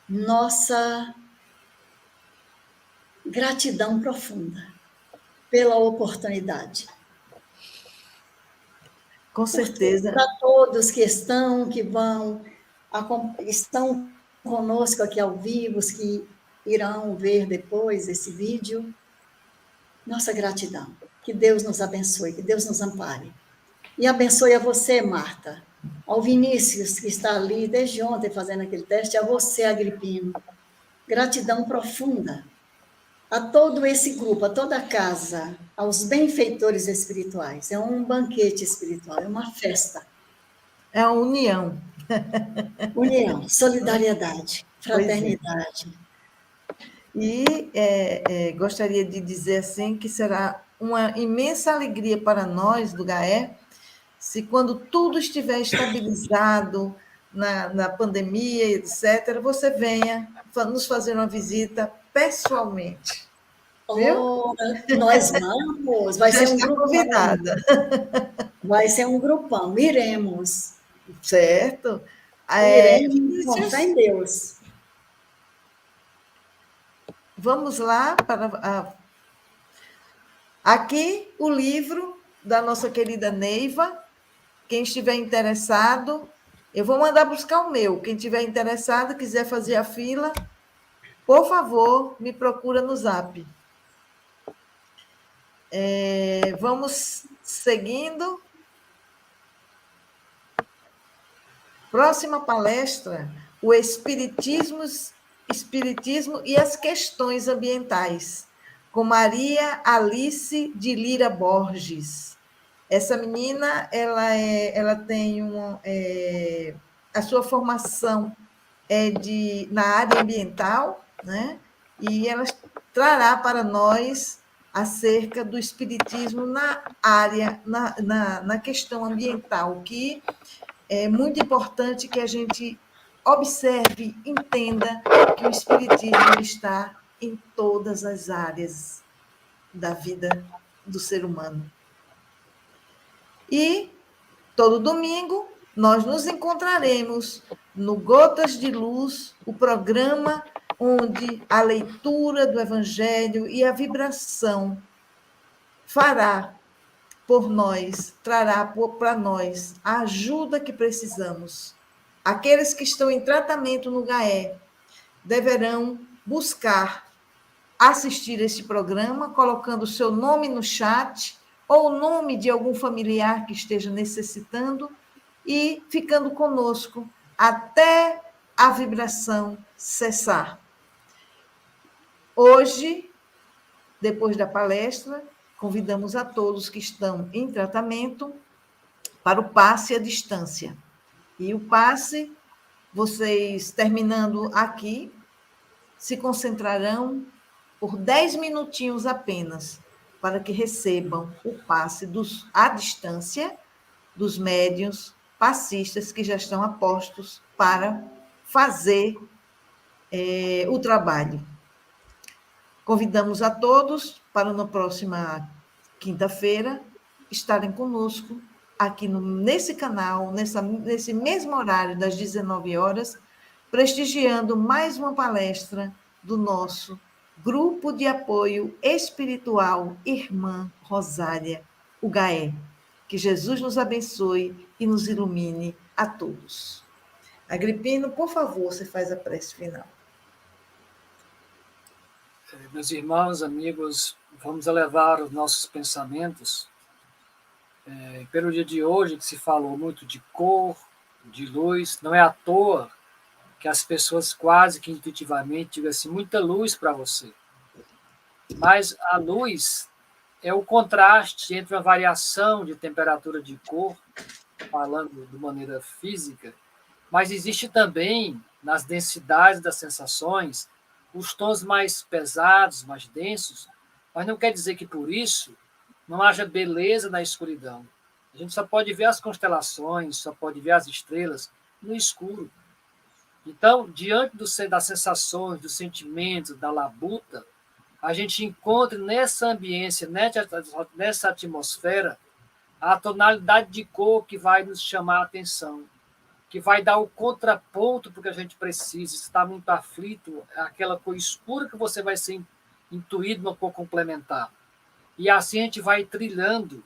Speaker 3: nossa gratidão profunda pela oportunidade.
Speaker 1: Com certeza.
Speaker 3: Para todos que estão conosco aqui ao vivo, os que irão ver depois esse vídeo, nossa gratidão. Que Deus nos abençoe, que Deus nos ampare. E abençoe a você, Marta, ao Vinícius, que está ali desde ontem fazendo aquele teste, a você, Agripino. Gratidão profunda a todo esse grupo, a toda a casa, aos benfeitores espirituais. É um banquete espiritual, é uma festa.
Speaker 1: É a união.
Speaker 3: União, solidariedade, fraternidade.
Speaker 1: E gostaria de dizer assim que será uma imensa alegria para nós do GAE, se quando tudo estiver estabilizado na pandemia, etc., você venha nos fazer uma visita pessoalmente.
Speaker 3: Oh, nós vamos, vai ser um grupão.
Speaker 1: Convidada.
Speaker 3: Vai ser um grupão, iremos.
Speaker 1: Certo?
Speaker 3: Iremos, com fé em Deus.
Speaker 1: Vamos lá para aqui o livro da nossa querida Neiva. Quem estiver interessado, eu vou mandar buscar o meu. Quem estiver interessado, quiser fazer a fila, por favor, me procura no Zap. Vamos seguindo. Próxima palestra, o Espiritismo e as questões ambientais, com Maria Alice de Lira Borges. Essa menina, ela tem a sua formação na área ambiental, né? E ela trará para nós acerca do espiritismo na área, na questão ambiental, que é muito importante que a gente observe, entenda que o espiritismo está em todas as áreas da vida do ser humano. E todo domingo nós nos encontraremos no Gotas de Luz, o programa onde a leitura do Evangelho e a vibração fará por nós, trará para nós a ajuda que precisamos. Aqueles que estão em tratamento no GAE deverão buscar assistir este programa, colocando o seu nome no chat ou o nome de algum familiar que esteja necessitando e ficando conosco até a vibração cessar. Hoje, depois da palestra, convidamos a todos que estão em tratamento para o passe à distância. E o passe, vocês terminando aqui, se concentrarão por 10 minutinhos apenas, para que recebam o passe à distância dos médiuns passistas que já estão a postos para fazer o trabalho. Convidamos a todos para na próxima quinta-feira estarem conosco aqui nesse canal, nesse mesmo horário das 19 horas, prestigiando mais uma palestra do nosso Grupo de Apoio Espiritual Irmã Rosália, o GAE. Que Jesus nos abençoe e nos ilumine a todos. Agripino, por favor, você faz a prece final.
Speaker 2: Meus irmãos, amigos, vamos elevar os nossos pensamentos pelo dia de hoje, que se falou muito de cor, de luz. Não é à toa que as pessoas quase que intuitivamente digam assim, muita luz para você. Mas a luz é o contraste entre uma variação de temperatura de cor, falando de maneira física, mas existe também, nas densidades das sensações, os tons mais pesados, mais densos, mas não quer dizer que por isso não haja beleza na escuridão. A gente só pode ver as constelações, só pode ver as estrelas no escuro. Então, diante das sensações, dos sentimentos, da labuta, a gente encontra nessa ambiência, nessa atmosfera, a tonalidade de cor que vai nos chamar a atenção, que vai dar o contraponto para o que a gente precisa. Se está muito aflito, aquela cor escura que você vai ser intuído no cor complementar. E assim a gente vai trilhando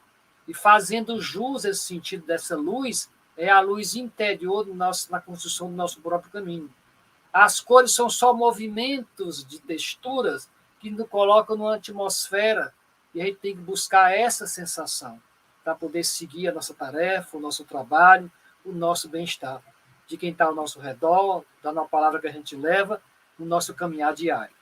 Speaker 2: e fazendo jus esse sentido dessa luz, é a luz interior na construção do nosso próprio caminho. As cores são só movimentos de texturas que nos colocam numa atmosfera e a gente tem que buscar essa sensação para poder seguir a nossa tarefa, o nosso trabalho, o nosso bem-estar, de quem está ao nosso redor, dando a palavra que a gente leva no nosso caminhar diário.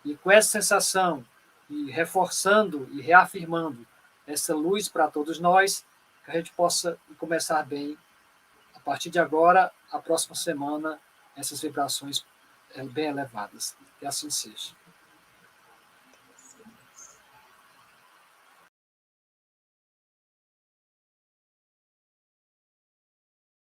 Speaker 2: E com essa sensação, e reforçando e reafirmando essa luz para todos nós, que a gente possa começar bem, a partir de agora, a próxima semana, essas vibrações bem elevadas. Que assim seja.